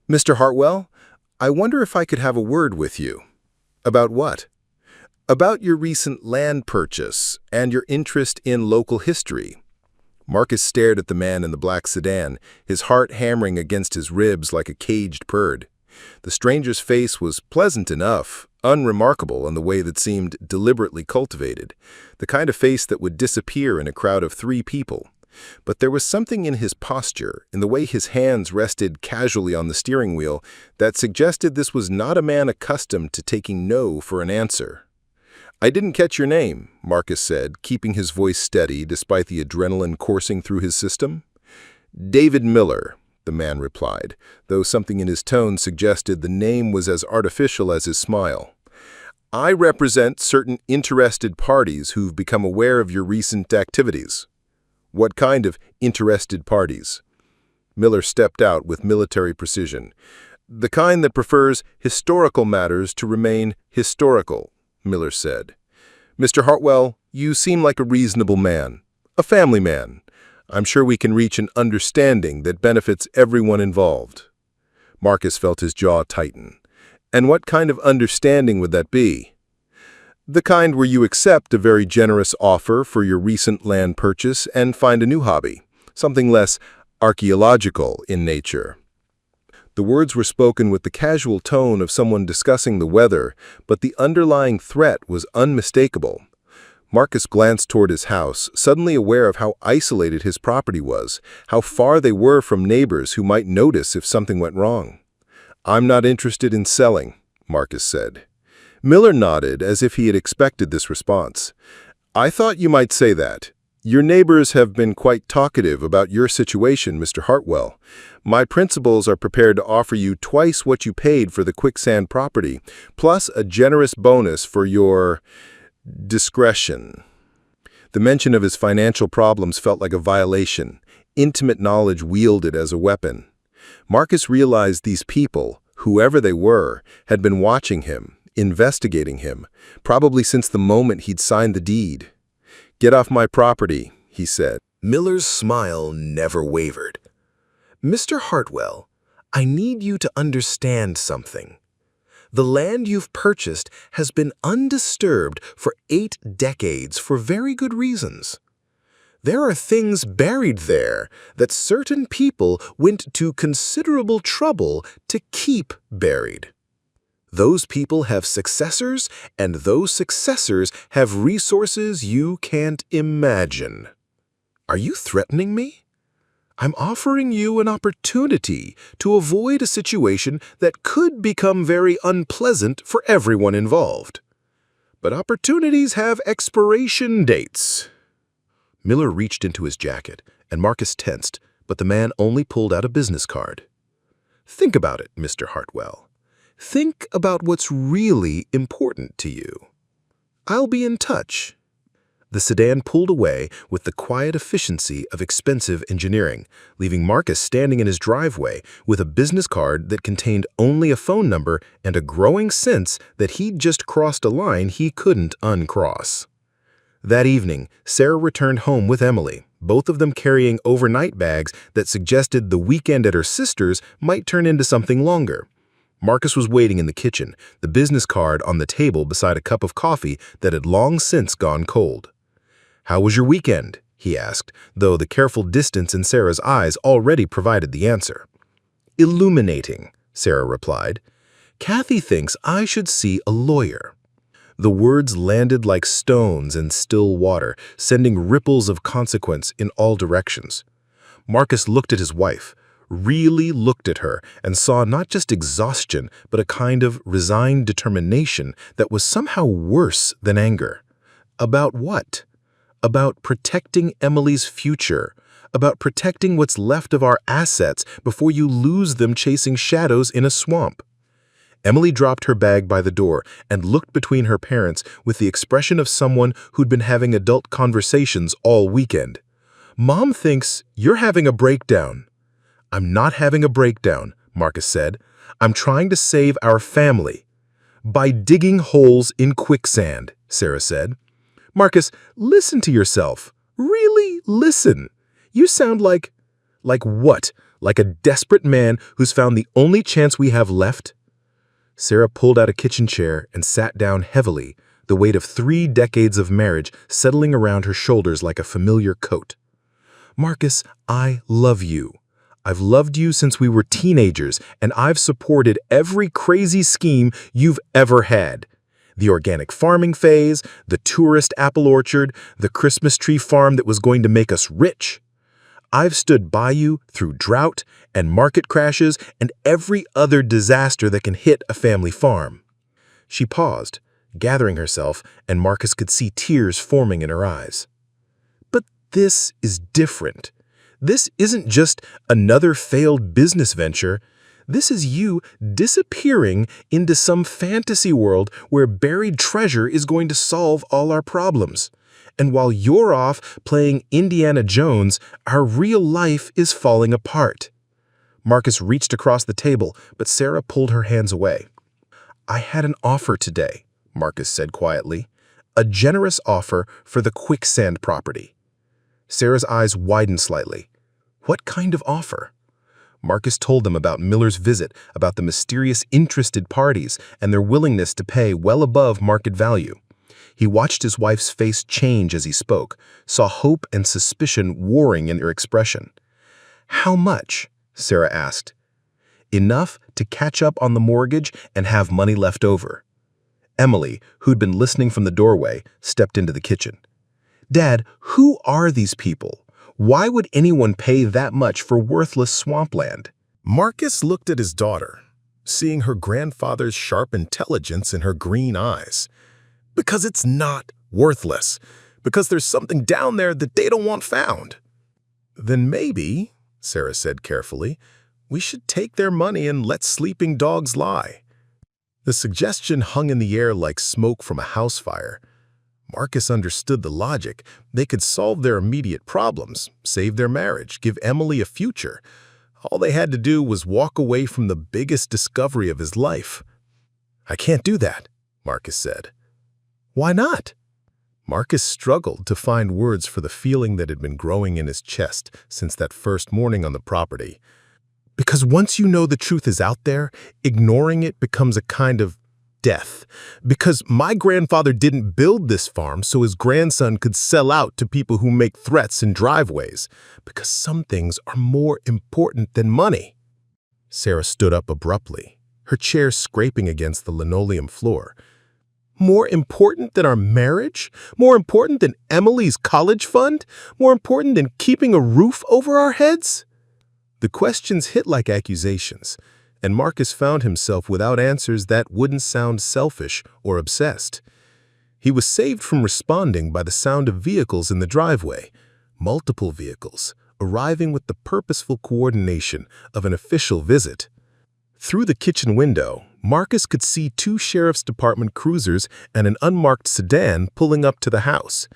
"Mr. Hartwell, I wonder if I could have a word with you." "About what?" "About your recent land purchase and your interest in local history." Marcus stared at the man in the black sedan, his heart hammering against his ribs like a caged bird. The stranger's face was pleasant enough, unremarkable in the way that seemed deliberately cultivated, the kind of face that would disappear in a crowd of 3 people. But there was something in his posture, in the way his hands rested casually on the steering wheel, that suggested this was not a man accustomed to taking no for an answer. "I didn't catch your name," Marcus said, keeping his voice steady despite the adrenaline coursing through his system. "David Miller," the man replied, though something in his tone suggested the name was as artificial as his smile. "I represent certain interested parties who've become aware of your recent activities." "What kind of interested parties?" Miller stepped out with military precision. "The kind that prefers historical matters to remain historical," Miller said. "Mr. Hartwell, you seem like a reasonable man, a family man. I'm sure we can reach an understanding that benefits everyone involved." Marcus felt his jaw tighten. "And what kind of understanding would that be?" "The kind where you accept a very generous offer for your recent land purchase and find a new hobby, something less archaeological in nature." The words were spoken with the casual tone of someone discussing the weather, but the underlying threat was unmistakable. Marcus glanced toward his house, suddenly aware of how isolated his property was, how far they were from neighbors who might notice if something went wrong. "I'm not interested in selling," Marcus said. Miller nodded as if he had expected this response. "I thought you might say that. Your neighbors have been quite talkative about your situation, Mr. Hartwell. My principals are prepared to offer you twice what you paid for the Quicksand property, plus a generous bonus for your discretion." The mention of his financial problems felt like a violation. Intimate knowledge wielded as a weapon. Marcus realized these people, whoever they were, had been watching him, investigating him, probably since the moment he'd signed the deed. "Get off my property," he said. Miller's smile never wavered. "Mr. Hartwell, I need you to understand something. The land you've purchased has been undisturbed for 8 decades for very good reasons. There are things buried there that certain people went to considerable trouble to keep buried. Those people have successors, and those successors have resources you can't imagine. Are you threatening me? I'm offering you an opportunity to avoid a situation that could become very unpleasant for everyone involved. But opportunities have expiration dates." Miller reached into his jacket, and Marcus tensed, but the man only pulled out a business card. "Think about it, Mr. Hartwell. Think about what's really important to you. I'll be in touch." The sedan pulled away with the quiet efficiency of expensive engineering, leaving Marcus standing in his driveway with a business card that contained only a phone number and a growing sense that he'd just crossed a line he couldn't uncross. That evening, Sarah returned home with Emily, both of them carrying overnight bags that suggested the weekend at her sister's might turn into something longer. Marcus was waiting in the kitchen, the business card on the table beside a cup of coffee that had long since gone cold. "How was your weekend?" he asked, though the careful distance in Sarah's eyes already provided the answer. "Illuminating," Sarah replied. "Kathy thinks I should see a lawyer." The words landed like stones in still water, sending ripples of consequence in all directions. Marcus looked at his wife, really looked at her, and saw not just exhaustion, but a kind of resigned determination that was somehow worse than anger. About what? About protecting Emily's future, about protecting what's left of our assets before you lose them chasing shadows in a swamp. Emily dropped her bag by the door and looked between her parents with the expression of someone who'd been having adult conversations all weekend. "Mom thinks you're having a breakdown." "I'm not having a breakdown," Marcus said. "I'm trying to save our family." "By digging holes in quicksand," Sarah said. "Marcus, listen to yourself. Really listen. You sound like what? Like a desperate man who's found the only chance we have left?" Sarah pulled out a kitchen chair and sat down heavily, the weight of 3 decades of marriage settling around her shoulders like a familiar coat. "Marcus, I love you. I've loved you since we were teenagers, and I've supported every crazy scheme you've ever had. The organic farming phase, the tourist apple orchard, the Christmas tree farm that was going to make us rich. I've stood by you through drought and market crashes and every other disaster that can hit a family farm." She paused, gathering herself, and Marcus could see tears forming in her eyes. "But this is different. This isn't just another failed business venture. This is you disappearing into some fantasy world where buried treasure is going to solve all our problems. And while you're off playing Indiana Jones, our real life is falling apart." Marcus reached across the table, but Sarah pulled her hands away. "I had an offer today," Marcus said quietly. "A generous offer for the Quicksand property." Sarah's eyes widened slightly. "What kind of offer?" Marcus told them about Miller's visit, about the mysterious interested parties, and their willingness to pay well above market value. He watched his wife's face change as he spoke, saw hope and suspicion warring in her expression. "How much?" Sarah asked. "Enough to catch up on the mortgage and have money left over." Emily, who'd been listening from the doorway, stepped into the kitchen. "Dad, who are these people? Why would anyone pay that much for worthless swampland?" Marcus looked at his daughter, seeing her grandfather's sharp intelligence in her green eyes. "Because it's not worthless. Because there's something down there that they don't want found." "Then maybe," Sarah said carefully, "we should take their money and let sleeping dogs lie." The suggestion hung in the air like smoke from a house fire. Marcus understood the logic. They could solve their immediate problems, save their marriage, give Emily a future. All they had to do was walk away from the biggest discovery of his life. "I can't do that," Marcus said. "Why not?" Marcus struggled to find words for the feeling that had been growing in his chest since that first morning on the property. "Because once you know the truth is out there, ignoring it becomes a kind of death. Because my grandfather didn't build this farm so his grandson could sell out to people who make threats in driveways. Because some things are more important than money." Sarah stood up abruptly, her chair scraping against the linoleum floor. "More important than our marriage? More important than Emily's college fund? More important than keeping a roof over our heads?" The questions hit like accusations, and Marcus found himself without answers that wouldn't sound selfish or obsessed. He was saved from responding by the sound of vehicles in the driveway, multiple vehicles, arriving with the purposeful coordination of an official visit. Through the kitchen window, Marcus could see 2 Sheriff's Department cruisers and an unmarked sedan pulling up to the house.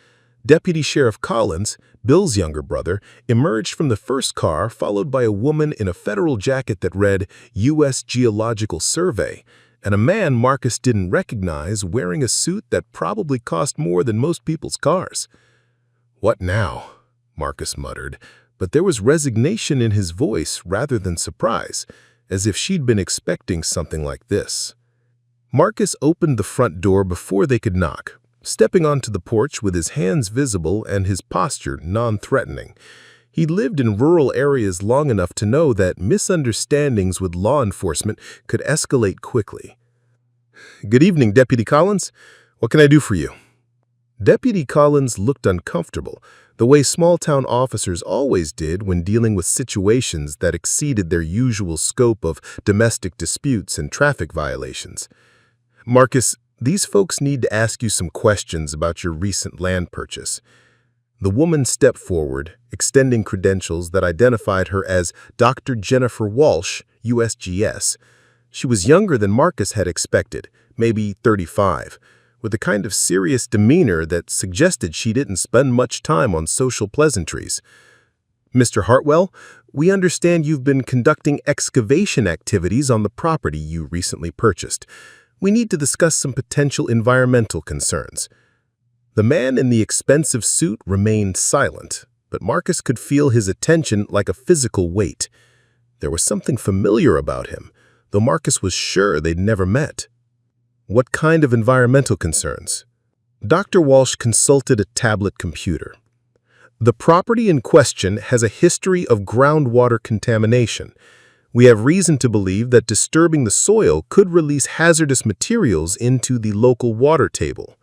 Deputy Sheriff Collins, Bill's younger brother, emerged from the first car, followed by a woman in a federal jacket that read U.S. Geological Survey, and a man Marcus didn't recognize wearing a suit that probably cost more than most people's cars. "What now?" Marcus muttered, but there was resignation in his voice rather than surprise, as if she'd been expecting something like this. Marcus opened the front door before they could knock, stepping onto the porch with his hands visible and his posture non-threatening. He'd lived in rural areas long enough to know that misunderstandings with law enforcement could escalate quickly. "Good evening, Deputy Collins. What can I do for you?" Deputy Collins looked uncomfortable, the way small-town officers always did when dealing with situations that exceeded their usual scope of domestic disputes and traffic violations. "Marcus, these folks need to ask you some questions about your recent land purchase." The woman stepped forward, extending credentials that identified her as Dr. Jennifer Walsh, USGS. She was younger than Marcus had expected, maybe 35, with a kind of serious demeanor that suggested she didn't spend much time on social pleasantries. "Mr. Hartwell, we understand you've been conducting excavation activities on the property you recently purchased. We need to discuss some potential environmental concerns." The man in the expensive suit remained silent, but Marcus could feel his attention like a physical weight. There was something familiar about him, though Marcus was sure they'd never met. "What kind of environmental concerns?" Dr. Walsh consulted a tablet computer. "The property in question has a history of groundwater contamination. We have reason to believe that disturbing the soil could release hazardous materials into the local water table."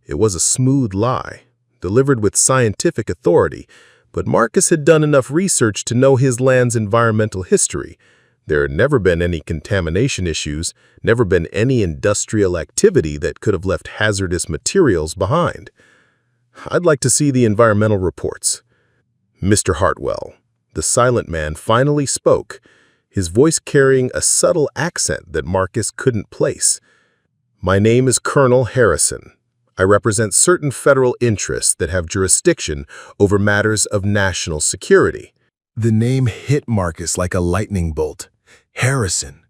It was a smooth lie, delivered with scientific authority, but Marcus had done enough research to know his land's environmental history. There had never been any contamination issues, never been any industrial activity that could have left hazardous materials behind. "I'd like to see the environmental reports." "Mr. Hartwell," the silent man finally spoke, his voice carrying a subtle accent that Marcus couldn't place. "My name is Colonel Harrison. I represent certain federal interests that have jurisdiction over matters of national security." The name hit Marcus like a lightning bolt. Harrison,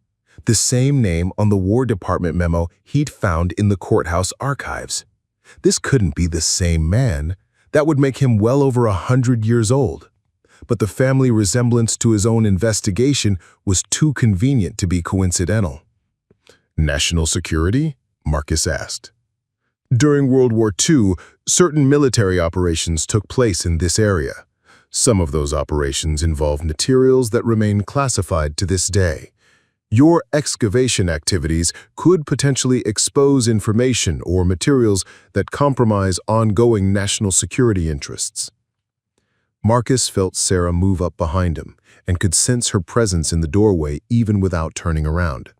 the same name on the War Department memo he'd found in the courthouse archives. This couldn't be the same man. That would make him well over 100 years old. But the family resemblance to his own investigation was too convenient to be coincidental. "National security?" Marcus asked. "During World War II, certain military operations took place in this area. Some of those operations involved materials that remain classified to this day. Your excavation activities could potentially expose information or materials that compromise ongoing national security interests." Marcus felt Sarah move up behind him and could sense her presence in the doorway even without turning around.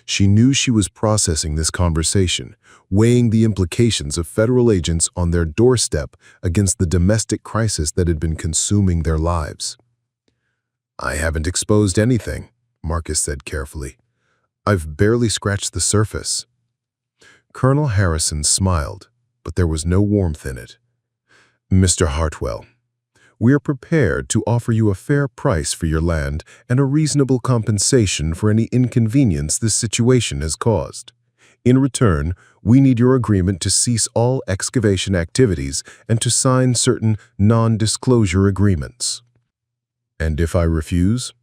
She knew she was processing this conversation, weighing the implications of federal agents on their doorstep against the domestic crisis that had been consuming their lives. "I haven't exposed anything," Marcus said carefully. "I've barely scratched the surface." Colonel Harrison smiled, but there was no warmth in it. "Mr. Hartwell, we are prepared to offer you a fair price for your land and a reasonable compensation for any inconvenience this situation has caused. In return, we need your agreement to cease all excavation activities and to sign certain non-disclosure agreements." "And if I refuse?"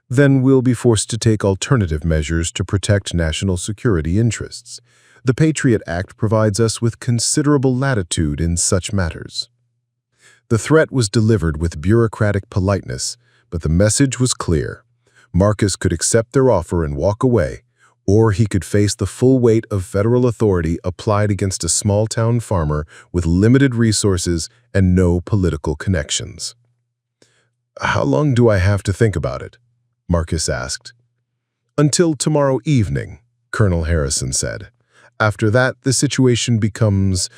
"Then we'll be forced to take alternative measures to protect national security interests. The Patriot Act provides us with considerable latitude in such matters." The threat was delivered with bureaucratic politeness, but the message was clear. Marcus could accept their offer and walk away, or he could face the full weight of federal authority applied against a small-town farmer with limited resources and no political connections. "How long do I have to think about it?" Marcus asked. "Until tomorrow evening," Colonel Harrison said. "After that, the situation becomes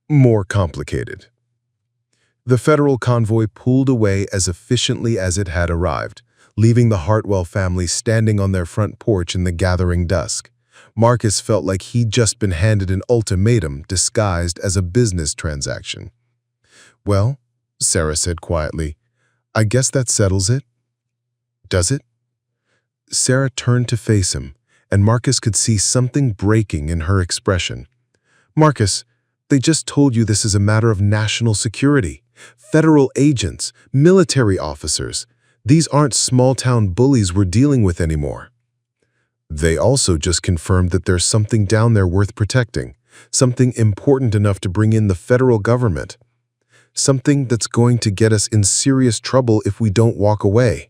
more complicated." The federal convoy pulled away as efficiently as it had arrived, leaving the Hartwell family standing on their front porch in the gathering dusk. Marcus felt like he'd just been handed an ultimatum disguised as a business transaction. "Well," Sarah said quietly, "I guess that settles it." "Does it?" Sarah turned to face him, and Marcus could see something breaking in her expression. "Marcus, they just told you this is a matter of national security. Federal agents, military officers. These aren't small-town bullies we're dealing with anymore. They also just confirmed that there's something down there worth protecting, something important enough to bring in the federal government, something that's going to get us in serious trouble if we don't walk away.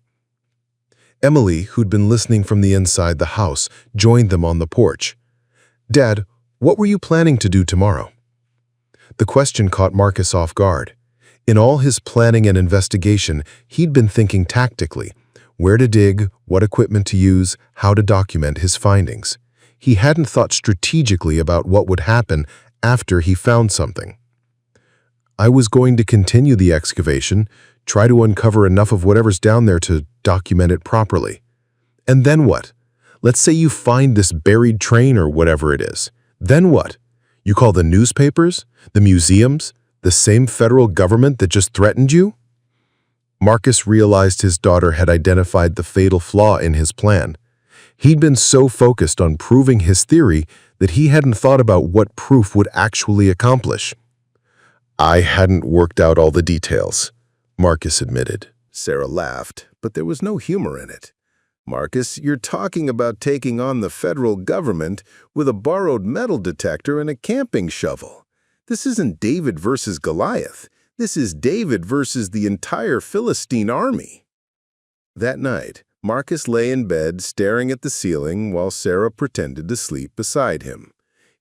Emily, who'd been listening from the inside the house, joined them on the porch. "Dad, what were you planning to do tomorrow?" The question caught Marcus off guard. In all his planning and investigation, he'd been thinking tactically, where to dig, what equipment to use, how to document his findings. He hadn't thought strategically about what would happen after he found something. "I was going to continue the excavation, try to uncover enough of whatever's down there to document it properly. And then what? Let's say you find this buried train or whatever it is. Then what? You call the newspapers, the museums, the same federal government that just threatened you?" Marcus realized his daughter had identified the fatal flaw in his plan. He'd been so focused on proving his theory that he hadn't thought about what proof would actually accomplish. "I hadn't worked out all the details," Marcus admitted. Sarah laughed, but there was no humor in it. "Marcus, you're talking about taking on the federal government with a borrowed metal detector and a camping shovel. This isn't David versus Goliath. This is David versus the entire Philistine army." That night, Marcus lay in bed staring at the ceiling while Sarah pretended to sleep beside him.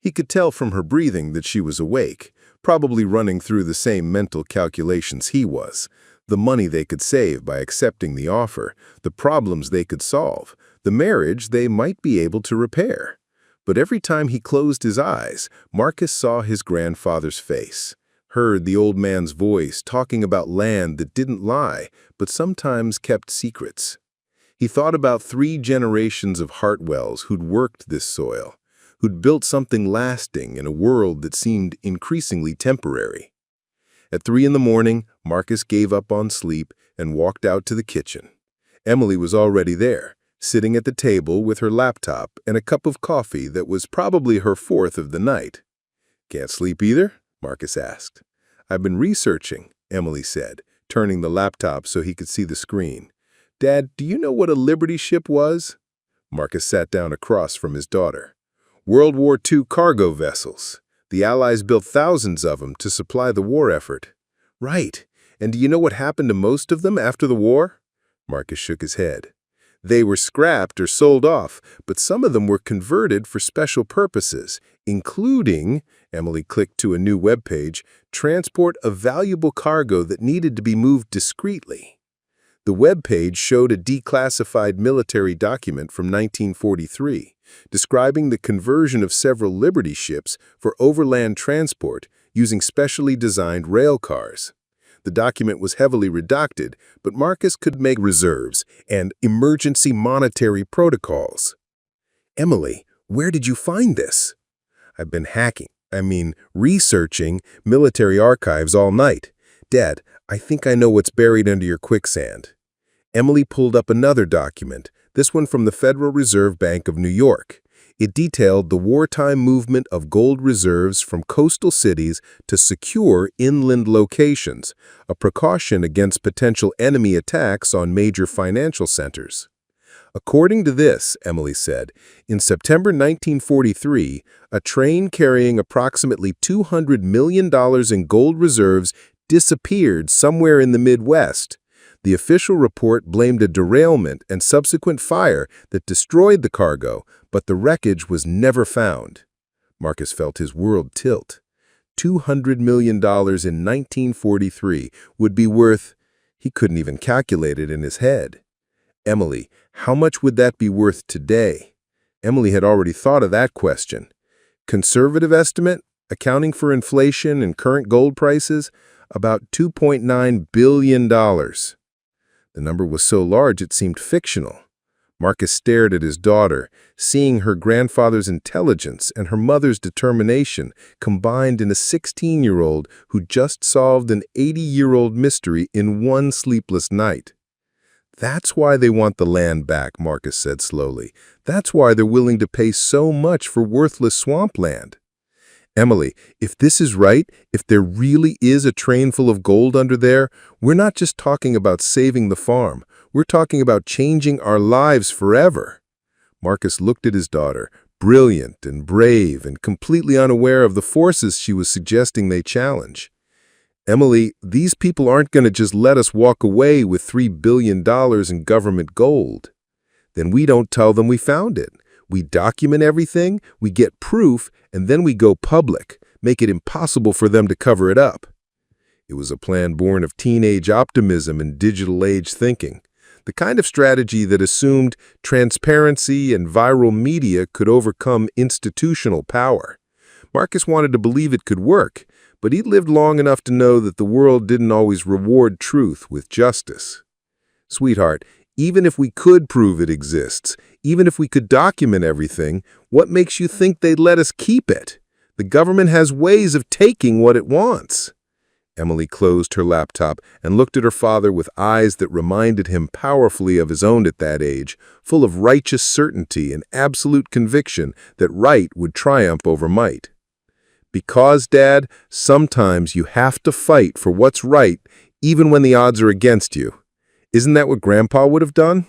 He could tell from her breathing that she was awake, probably running through the same mental calculations he was. The money they could save by accepting the offer, the problems they could solve, the marriage they might be able to repair. But every time he closed his eyes, Marcus saw his grandfather's face, heard the old man's voice talking about land that didn't lie, but sometimes kept secrets. He thought about 3 generations of Hartwells who'd worked this soil, who'd built something lasting in a world that seemed increasingly temporary. At 3 in the morning, Marcus gave up on sleep and walked out to the kitchen. Emily was already there, sitting at the table with her laptop and a cup of coffee that was probably her 4th of the night. "Can't sleep either?" Marcus asked. "I've been researching," Emily said, turning the laptop so he could see the screen. "Dad, do you know what a Liberty ship was?" Marcus sat down across from his daughter. "World War II cargo vessels. The Allies built thousands of them to supply the war effort." "Right. And do you know what happened to most of them after the war?" Marcus shook his head. "They were scrapped or sold off, but some of them were converted for special purposes, including," Emily clicked to a new web page, "transport of valuable cargo that needed to be moved discreetly." The web page showed a declassified military document from 1943, describing the conversion of several Liberty ships for overland transport using specially designed rail cars. The document was heavily redacted, but Marcus could make reserves and emergency monetary protocols. "Emily, where did you find this?" "I've been researching military archives all night. Dad, I think I know what's buried under your quicksand." Emily pulled up another document, this one from the Federal Reserve Bank of New York. It detailed the wartime movement of gold reserves from coastal cities to secure inland locations, a precaution against potential enemy attacks on major financial centers. "According to this," Emily said, "in September 1943, a train carrying approximately $200 million in gold reserves disappeared somewhere in the Midwest. The official report blamed a derailment and subsequent fire that destroyed the cargo, but the wreckage was never found." Marcus felt his world tilt. $200 million in 1943 would be worth, he couldn't even calculate it in his head. "Emily, how much would that be worth today?" Emily had already thought of that question. "Conservative estimate, accounting for inflation and current gold prices, about $2.9 billion. The number was so large it seemed fictional. Marcus stared at his daughter, seeing her grandfather's intelligence and her mother's determination combined in a 16-year-old who just solved an 80-year-old mystery in one sleepless night. "That's why they want the land back," Marcus said slowly. "That's why they're willing to pay so much for worthless swampland." "Emily, if this is right, if there really is a train full of gold under there, we're not just talking about saving the farm. We're talking about changing our lives forever." Marcus looked at his daughter, brilliant and brave and completely unaware of the forces she was suggesting they challenge. "Emily, these people aren't going to just let us walk away with $3 billion in government gold. Then we don't tell them we found it. We document everything, we get proof, and then we go public, make it impossible for them to cover it up." It was a plan born of teenage optimism and digital age thinking, the kind of strategy that assumed transparency and viral media could overcome institutional power. Marcus wanted to believe it could work, but he'd lived long enough to know that the world didn't always reward truth with justice. "Sweetheart, even if we could prove it exists, even if we could document everything, what makes you think they'd let us keep it? The government has ways of taking what it wants." Emily closed her laptop and looked at her father with eyes that reminded him powerfully of his own at that age, full of righteous certainty and absolute conviction that right would triumph over might. "Because, Dad, sometimes you have to fight for what's right, even when the odds are against you. Isn't that what Grandpa would have done?"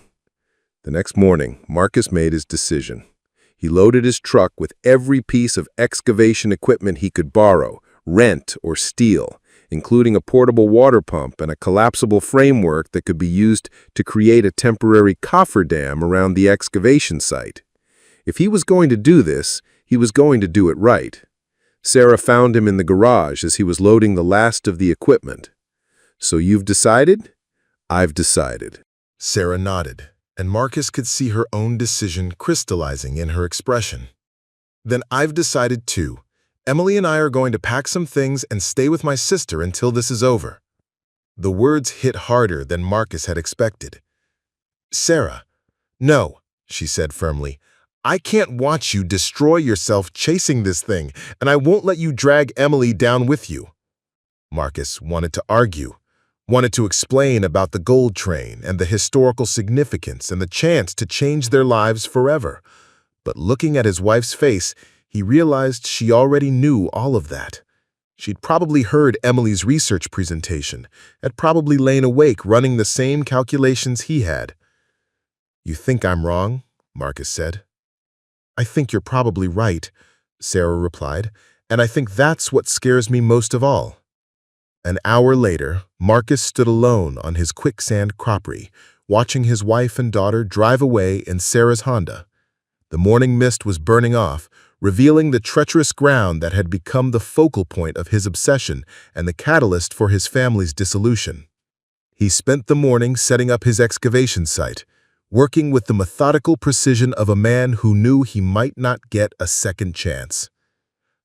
The next morning, Marcus made his decision. He loaded his truck with every piece of excavation equipment he could borrow, rent, or steal, including a portable water pump and a collapsible framework that could be used to create a temporary cofferdam around the excavation site. If he was going to do this, he was going to do it right. Sarah found him in the garage as he was loading the last of the equipment. "So you've decided?" "I've decided." Sarah nodded, and Marcus could see her own decision crystallizing in her expression. "Then I've decided too. Emily and I are going to pack some things and stay with my sister until this is over." The words hit harder than Marcus had expected. "Sarah, no," she said firmly. "I can't watch you destroy yourself chasing this thing, and I won't let you drag Emily down with you." Marcus wanted to argue, wanted to explain about the gold train and the historical significance and the chance to change their lives forever. But looking at his wife's face, he realized she already knew all of that. She'd probably heard Emily's research presentation, had probably lain awake running the same calculations he had. "You think I'm wrong?" Marcus said. "I think you're probably right," Sarah replied, "and I think that's what scares me most of all." An hour later, Marcus stood alone on his Quicksand property, watching his wife and daughter drive away in Sarah's Honda. The morning mist was burning off, revealing the treacherous ground that had become the focal point of his obsession and the catalyst for his family's dissolution. He spent the morning setting up his excavation site, working with the methodical precision of a man who knew he might not get a second chance.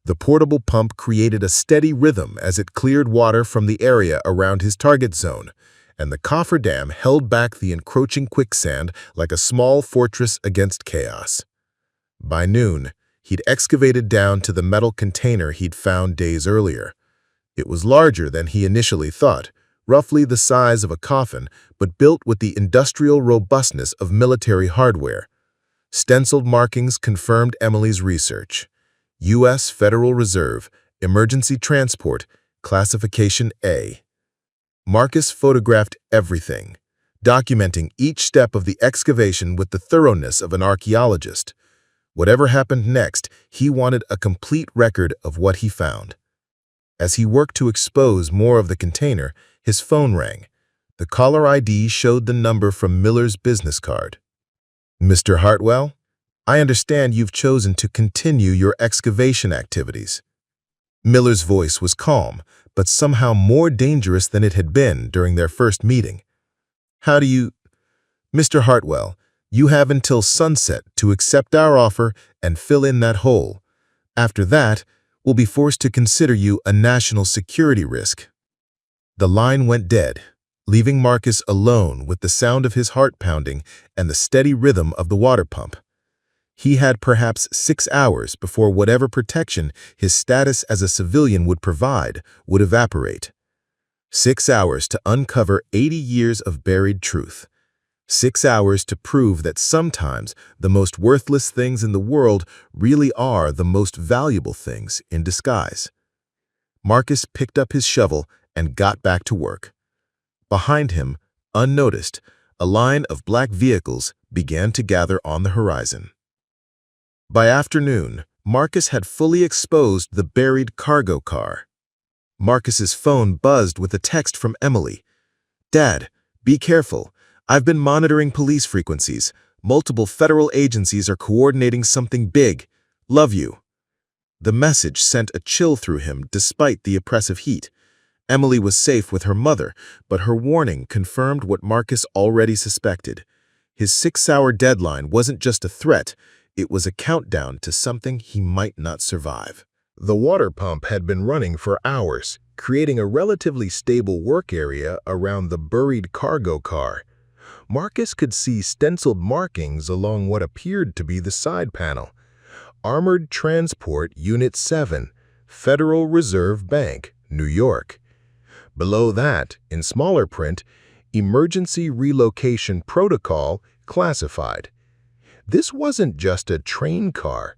The portable pump created a steady rhythm as it cleared water from the area around his target zone, and the cofferdam held back the encroaching quicksand like a small fortress against chaos. By noon, he'd excavated down to the metal container he'd found days earlier. It was larger than he initially thought, roughly the size of a coffin, but built with the industrial robustness of military hardware. Stenciled markings confirmed Emily's research. U.S. Federal Reserve, Emergency Transport, Classification A. Marcus photographed everything, documenting each step of the excavation with the thoroughness of an archaeologist. Whatever happened next, he wanted a complete record of what he found. As he worked to expose more of the container, his phone rang. The caller ID showed the number from Miller's business card. "Mr. Hartwell, I understand you've chosen to continue your excavation activities." Miller's voice was calm, but somehow more dangerous than it had been during their first meeting. "How do you—" "Mr. Hartwell, you have until sunset to accept our offer and fill in that hole. After that, we'll be forced to consider you a national security risk." The line went dead, leaving Marcus alone with the sound of his heart pounding and the steady rhythm of the water pump. He had perhaps 6 hours before whatever protection his status as a civilian would provide would evaporate. 6 hours to uncover 80 years of buried truth. 6 hours to prove that sometimes the most worthless things in the world really are the most valuable things in disguise. Marcus picked up his shovel and got back to work. Behind him, unnoticed, A line of black vehicles began to gather on the horizon. By afternoon, Marcus had fully exposed the buried cargo car. Marcus's phone buzzed with a text from Emily. "Dad, be careful. I've been monitoring police frequencies. Multiple federal agencies are coordinating something big. Love you." The message sent a chill through him despite the oppressive heat. Emily was safe with her mother, but her warning confirmed what Marcus already suspected. His 6-hour deadline wasn't just a threat, it was a countdown to something he might not survive. The water pump had been running for hours, creating a relatively stable work area around the buried cargo car. Marcus could see stenciled markings along what appeared to be the side panel. Armored Transport Unit 7, Federal Reserve Bank, New York. Below that, in smaller print, Emergency Relocation Protocol, classified. This wasn't just a train car.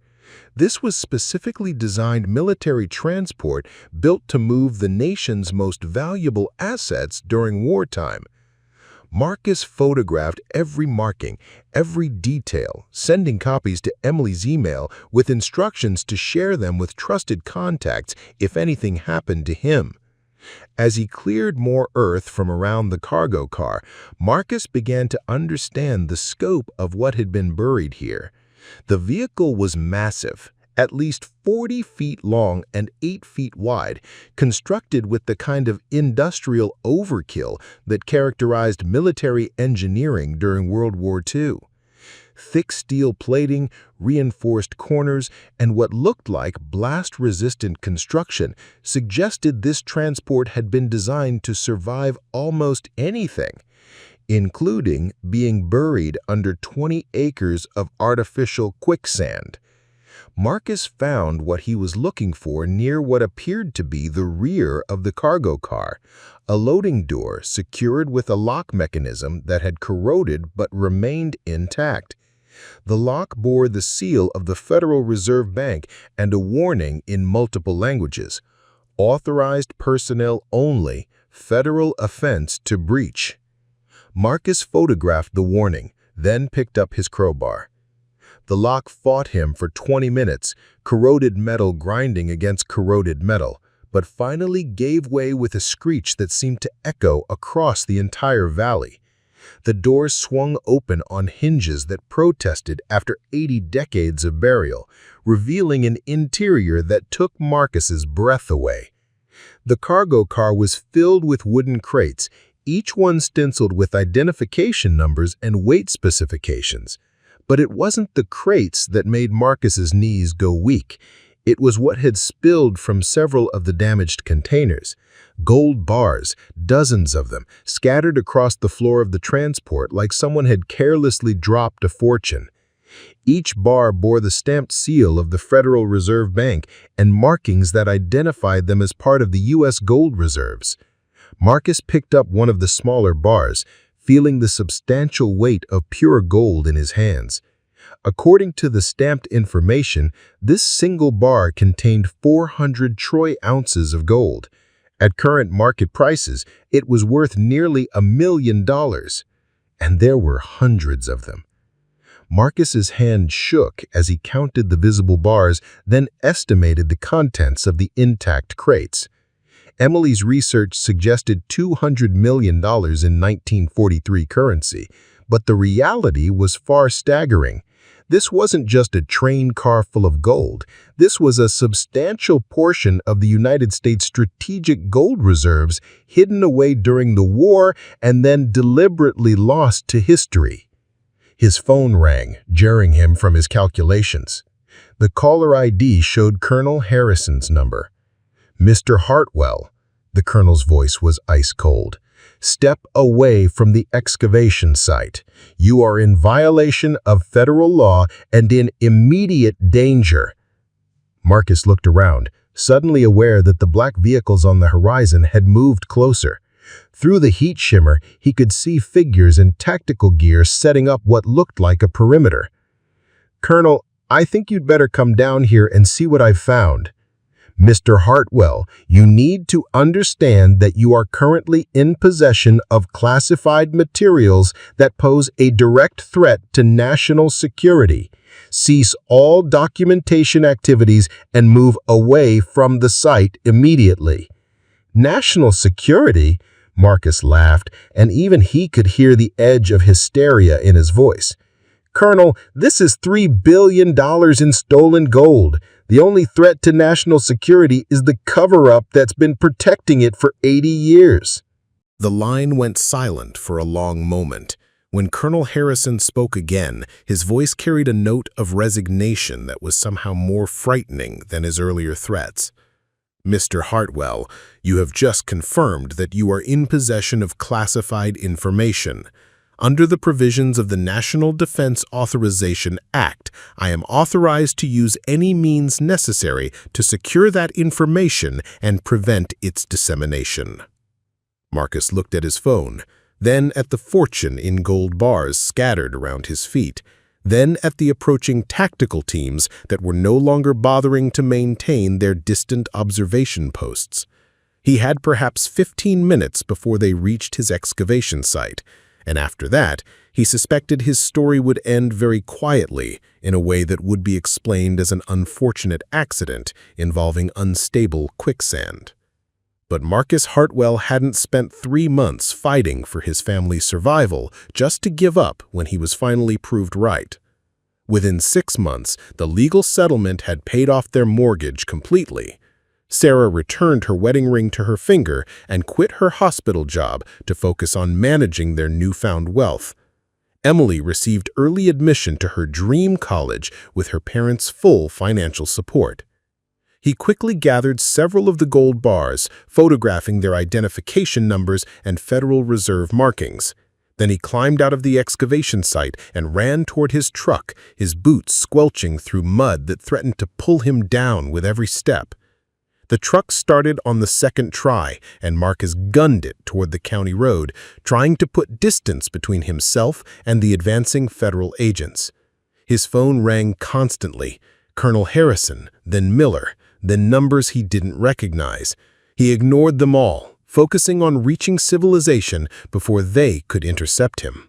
This was specifically designed military transport built to move the nation's most valuable assets during wartime. Marcus photographed every marking, every detail, sending copies to Emily's email with instructions to share them with trusted contacts if anything happened to him. As he cleared more earth from around the cargo car, Marcus began to understand the scope of what had been buried here. The vehicle was massive, at least 40 feet long and 8 feet wide, constructed with the kind of industrial overkill that characterized military engineering during World War II. Thick steel plating, reinforced corners, and what looked like blast-resistant construction suggested this transport had been designed to survive almost anything, including being buried under 20 acres of artificial quicksand. Marcus found what he was looking for near what appeared to be the rear of the cargo car, a loading door secured with a lock mechanism that had corroded but remained intact. The lock bore the seal of the Federal Reserve Bank and a warning in multiple languages: "Authorized personnel only, federal offense to breach." Marcus photographed the warning, then picked up his crowbar. The lock fought him for 20 minutes, corroded metal grinding against corroded metal, but finally gave way with a screech that seemed to echo across the entire valley. The door swung open on hinges that protested after 80 decades of burial, revealing an interior that took Marcus's breath away. The cargo car was filled with wooden crates, each one stenciled with identification numbers and weight specifications. But it wasn't the crates that made Marcus's knees go weak. It was what had spilled from several of the damaged containers. Gold bars, dozens of them, scattered across the floor of the transport like someone had carelessly dropped a fortune. Each bar bore the stamped seal of the Federal Reserve Bank and markings that identified them as part of the U.S. gold reserves. Marcus picked up one of the smaller bars, feeling the substantial weight of pure gold in his hands. According to the stamped information, this single bar contained 400 troy ounces of gold. At current market prices, it was worth nearly $1 million. And there were hundreds of them. Marcus's hand shook as he counted the visible bars, then estimated the contents of the intact crates. Emily's research suggested $200 million in 1943 currency, but the reality was far staggering. This wasn't just a train car full of gold. This was a substantial portion of the United States' strategic gold reserves hidden away during the war and then deliberately lost to history. His phone rang, jarring him from his calculations. The caller ID showed Colonel Harrison's number. "Mr. Hartwell," the colonel's voice was ice cold. "Step away from the excavation site. You are in violation of federal law and in immediate danger." Marcus looked around, suddenly aware that the black vehicles on the horizon had moved closer. Through the heat shimmer, he could see figures in tactical gear setting up what looked like a perimeter. "Colonel, I think you'd better come down here and see what I've found." Mr. Hartwell, you need to understand that you are currently in possession of classified materials that pose a direct threat to national security. Cease all documentation activities and move away from the site immediately." "National security?" Marcus laughed, and even he could hear the edge of hysteria in his voice. "Colonel, this is $3 billion in stolen gold. The only threat to national security is the cover-up that's been protecting it for 80 years. The line went silent for a long moment. When Colonel Harrison spoke again, his voice carried a note of resignation that was somehow more frightening than his earlier threats. "Mr. Hartwell, you have just confirmed that you are in possession of classified information. Under the provisions of the National Defense Authorization Act, I am authorized to use any means necessary to secure that information and prevent its dissemination." Marcus looked at his phone, then at the fortune in gold bars scattered around his feet, then at the approaching tactical teams that were no longer bothering to maintain their distant observation posts. He had perhaps 15 minutes before they reached his excavation site, and after that, he suspected his story would end very quietly in a way that would be explained as an unfortunate accident involving unstable quicksand. But Marcus Hartwell hadn't spent 3 months fighting for his family's survival just to give up when he was finally proved right. Within 6 months, the legal settlement had paid off their mortgage completely. Sarah returned her wedding ring to her finger and quit her hospital job to focus on managing their newfound wealth. Emily received early admission to her dream college with her parents' full financial support. He quickly gathered several of the gold bars, photographing their identification numbers and Federal Reserve markings. Then he climbed out of the excavation site and ran toward his truck, his boots squelching through mud that threatened to pull him down with every step. The truck started on the second try, and Marcus gunned it toward the county road, trying to put distance between himself and the advancing federal agents. His phone rang constantly. Colonel Harrison, then Miller, then numbers he didn't recognize. He ignored them all, focusing on reaching civilization before they could intercept him.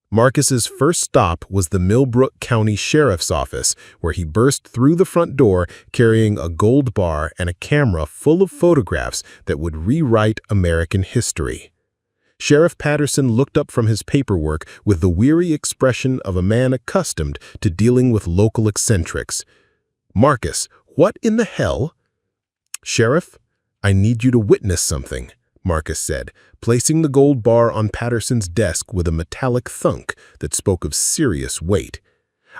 Marcus's first stop was the Millbrook County Sheriff's Office, where he burst through the front door carrying a gold bar and a camera full of photographs that would rewrite American history. Sheriff Patterson looked up from his paperwork with the weary expression of a man accustomed to dealing with local eccentrics. "Marcus, what in the hell?" "Sheriff, I need you to witness something," Marcus said, placing the gold bar on Patterson's desk with a metallic thunk that spoke of serious weight.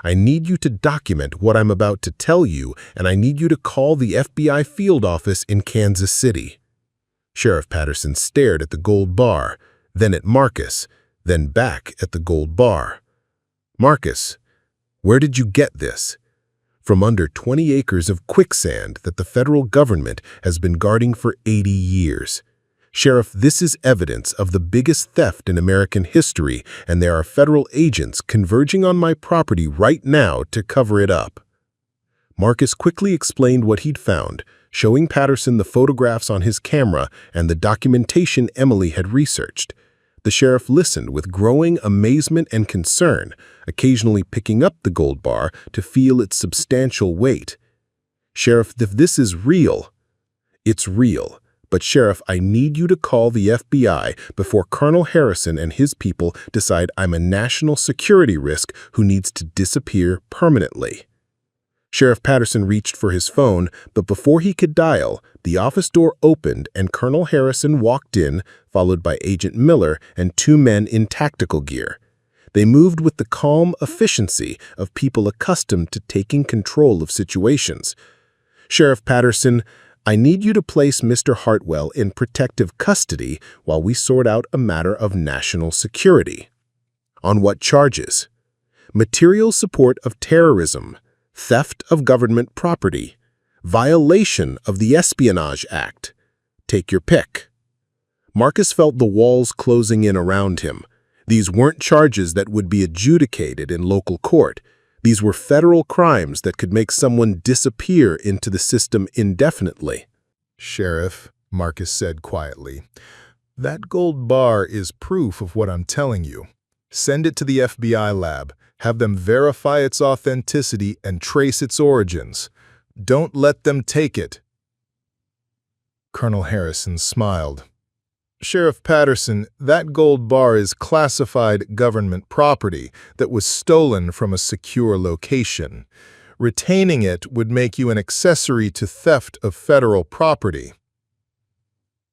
"I need you to document what I'm about to tell you, and I need you to call the FBI field office in Kansas City." Sheriff Patterson stared at the gold bar, then at Marcus, then back at the gold bar. "Marcus, where did you get this?" "From under 20 acres of quicksand that the federal government has been guarding for 80 years. Sheriff, this is evidence of the biggest theft in American history, and there are federal agents converging on my property right now to cover it up." Marcus quickly explained what he'd found, showing Patterson the photographs on his camera and the documentation Emily had researched. The sheriff listened with growing amazement and concern, occasionally picking up the gold bar to feel its substantial weight. "Sheriff, if this is real..." "It's real. But Sheriff, I need you to call the FBI before Colonel Harrison and his people decide I'm a national security risk who needs to disappear permanently." Sheriff Patterson reached for his phone, but before he could dial, the office door opened and Colonel Harrison walked in, followed by Agent Miller and 2 men in tactical gear. They moved with the calm efficiency of people accustomed to taking control of situations. "Sheriff Patterson, I need you to place Mr. Hartwell in protective custody while we sort out a matter of national security." "On what charges?" "Material support of terrorism, theft of government property, violation of the Espionage Act. Take your pick." Marcus felt the walls closing in around him. These weren't charges that would be adjudicated in local court. These were federal crimes that could make someone disappear into the system indefinitely. "Sheriff," Marcus said quietly, "that gold bar is proof of what I'm telling you. Send it to the FBI lab, have them verify its authenticity and trace its origins. Don't let them take it." Colonel Harrison smiled. "Sheriff Patterson, that gold bar is classified government property that was stolen from a secure location. Retaining it would make you an accessory to theft of federal property."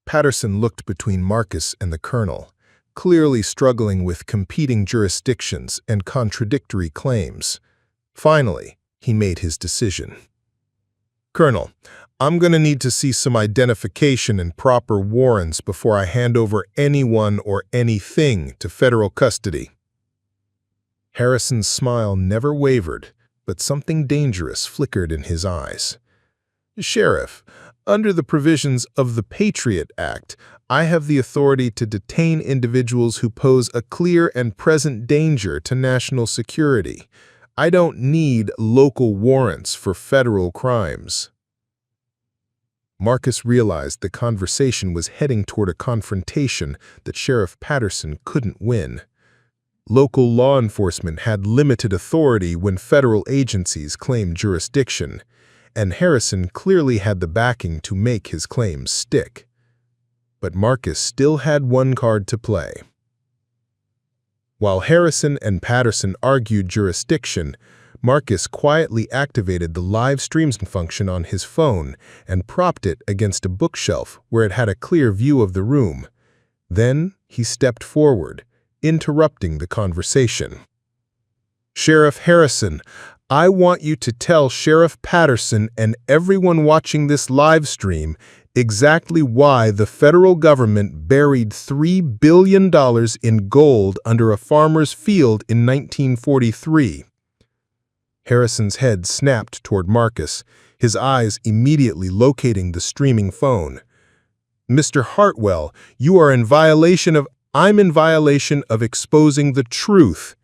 Patterson looked between Marcus and the colonel, clearly struggling with competing jurisdictions and contradictory claims. Finally, he made his decision. "Colonel, I'm going to need to see some identification and proper warrants before I hand over anyone or anything to federal custody." Harrison's smile never wavered, but something dangerous flickered in his eyes. "Sheriff, under the provisions of the Patriot Act, I have the authority to detain individuals who pose a clear and present danger to national security. I don't need local warrants for federal crimes." Marcus realized the conversation was heading toward a confrontation that Sheriff Patterson couldn't win. Local law enforcement had limited authority when federal agencies claimed jurisdiction, and Harrison clearly had the backing to make his claims stick. But Marcus still had one card to play. While Harrison and Patterson argued jurisdiction, Marcus quietly activated the live streams function on his phone and propped it against a bookshelf where it had a clear view of the room. Then he stepped forward, interrupting the conversation. "Sheriff Harrison, I want you to tell Sheriff Patterson and everyone watching this live stream exactly why the federal government buried $3 billion in gold under a farmer's field in 1943. Harrison's head snapped toward Marcus, his eyes immediately locating the streaming phone. "Mr. Hartwell, I'm in violation of exposing the truth.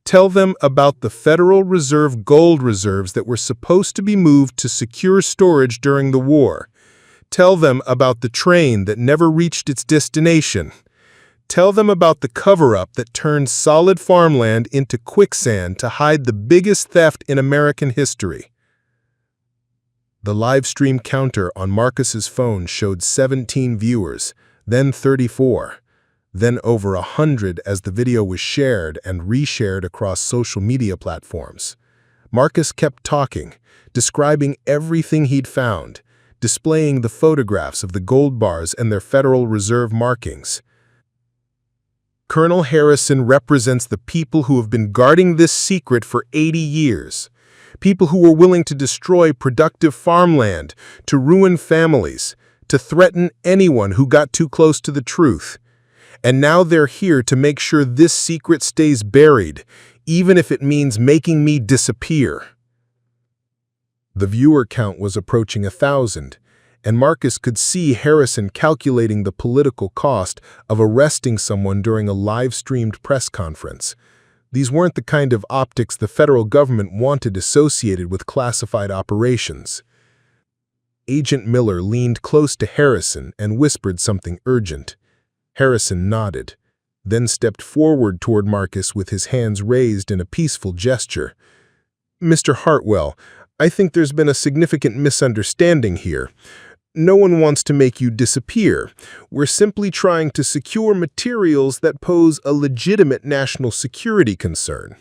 Tell them about the Federal Reserve gold reserves that were supposed to be moved to secure storage during the war. Tell them about the train that never reached its destination. Tell them about the cover-up that turned solid farmland into quicksand to hide the biggest theft in American history." The live stream counter on Marcus's phone showed 17 viewers, then 34, then over 100 as the video was shared and reshared across social media platforms. Marcus kept talking, describing everything he'd found, displaying the photographs of the gold bars and their Federal Reserve markings. "Colonel Harrison represents the people who have been guarding this secret for 80 years. People who were willing to destroy productive farmland, to ruin families, to threaten anyone who got too close to the truth. And now they're here to make sure this secret stays buried, even if it means making me disappear." The viewer count was approaching 1,000, and Marcus could see Harrison calculating the political cost of arresting someone during a live-streamed press conference. These weren't the kind of optics the federal government wanted associated with classified operations. Agent Miller leaned close to Harrison and whispered something urgent. Harrison nodded, then stepped forward toward Marcus with his hands raised in a peaceful gesture. "Mr. Hartwell, I think there's been a significant misunderstanding here. No one wants to make you disappear. We're simply trying to secure materials that pose a legitimate national security concern."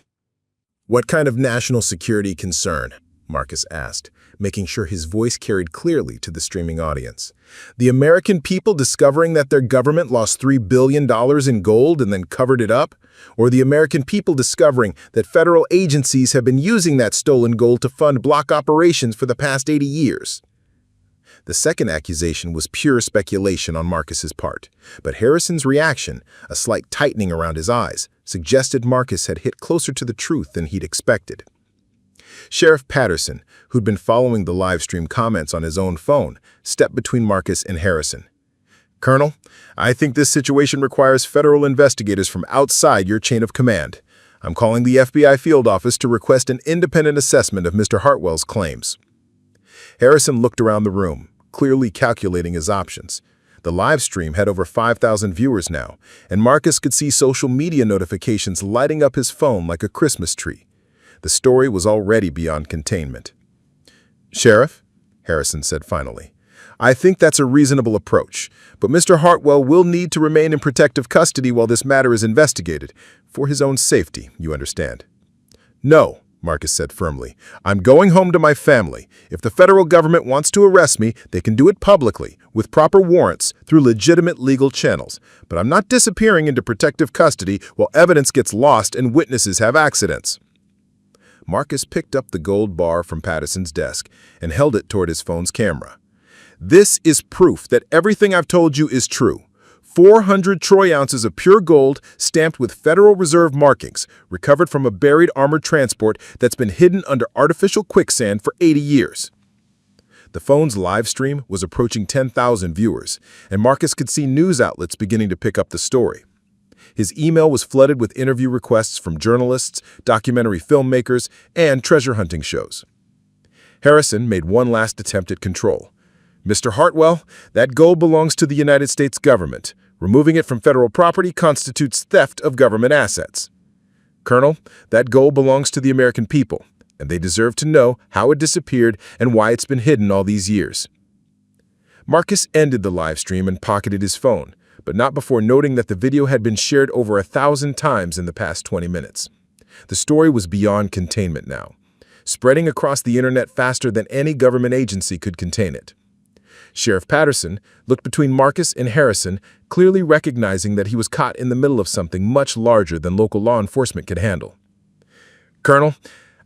"What kind of national security concern?" Marcus asked, making sure his voice carried clearly to the streaming audience. "The American people discovering that their government lost $3 billion in gold and then covered it up? Or the American people discovering that federal agencies have been using that stolen gold to fund block operations for the past 80 years? The second accusation was pure speculation on Marcus's part, but Harrison's reaction, a slight tightening around his eyes, suggested Marcus had hit closer to the truth than he'd expected. Sheriff Patterson, who'd been following the live stream comments on his own phone, stepped between Marcus and Harrison. "Colonel, I think this situation requires federal investigators from outside your chain of command. I'm calling the FBI field office to request an independent assessment of Mr. Hartwell's claims." Harrison looked around the room, clearly calculating his options. The live stream had over 5,000 viewers now, and Marcus could see social media notifications lighting up his phone like a Christmas tree. The story was already beyond containment. "Sheriff," Harrison said finally, "I think that's a reasonable approach, but Mr. Hartwell will need to remain in protective custody while this matter is investigated, for his own safety, you understand." "No," Marcus said firmly. "I'm going home to my family. If the federal government wants to arrest me, they can do it publicly, with proper warrants, through legitimate legal channels. But I'm not disappearing into protective custody while evidence gets lost and witnesses have accidents." Marcus picked up the gold bar from Patterson's desk and held it toward his phone's camera. "This is proof that everything I've told you is true. 400 troy ounces of pure gold stamped with Federal Reserve markings, recovered from a buried armored transport that's been hidden under artificial quicksand for 80 years. The phone's live stream was approaching 10,000 viewers, and Marcus could see news outlets beginning to pick up the story. His email was flooded with interview requests from journalists, documentary filmmakers, and treasure hunting shows. Harrison made one last attempt at control. "Mr. Hartwell, that gold belongs to the United States government. Removing it from federal property constitutes theft of government assets. Colonel, that gold belongs to the American people, and they deserve to know how it disappeared and why it's been hidden all these years." Marcus ended the live stream and pocketed his phone, but not before noting that the video had been shared over 1,000 times in the past 20 minutes. The story was beyond containment now, spreading across the internet faster than any government agency could contain it. Sheriff Patterson looked between Marcus and Harrison, clearly recognizing that he was caught in the middle of something much larger than local law enforcement could handle. "Colonel,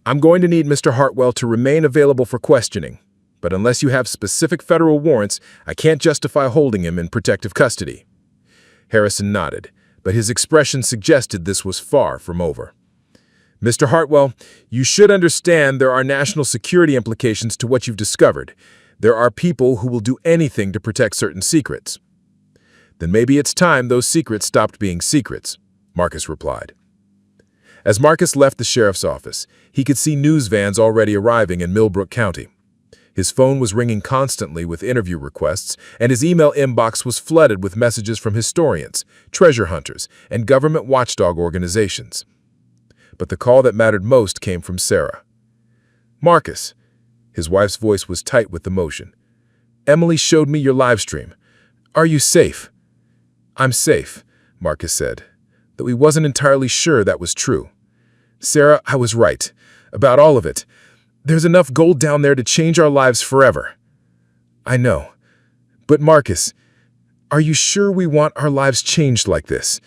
I'm going to need Mr. Hartwell to remain available for questioning, but unless you have specific federal warrants, I can't justify holding him in protective custody." Harrison nodded, but his expression suggested this was far from over. "Mr. Hartwell, you should understand there are national security implications to what you've discovered. There are people who will do anything to protect certain secrets." "Then maybe it's time those secrets stopped being secrets," Marcus replied. As Marcus left the sheriff's office, he could see news vans already arriving in Millbrook County. His phone was ringing constantly with interview requests, and his email inbox was flooded with messages from historians, treasure hunters, and government watchdog organizations. But the call that mattered most came from Sarah. "Marcus," his wife's voice was tight with emotion, "Emily showed me your live stream. Are you safe?" "I'm safe," Marcus said, though he wasn't entirely sure that was true. "Sarah, I was right. About all of it. There's enough gold down there to change our lives forever." "I know. But Marcus, are you sure we want our lives changed like this?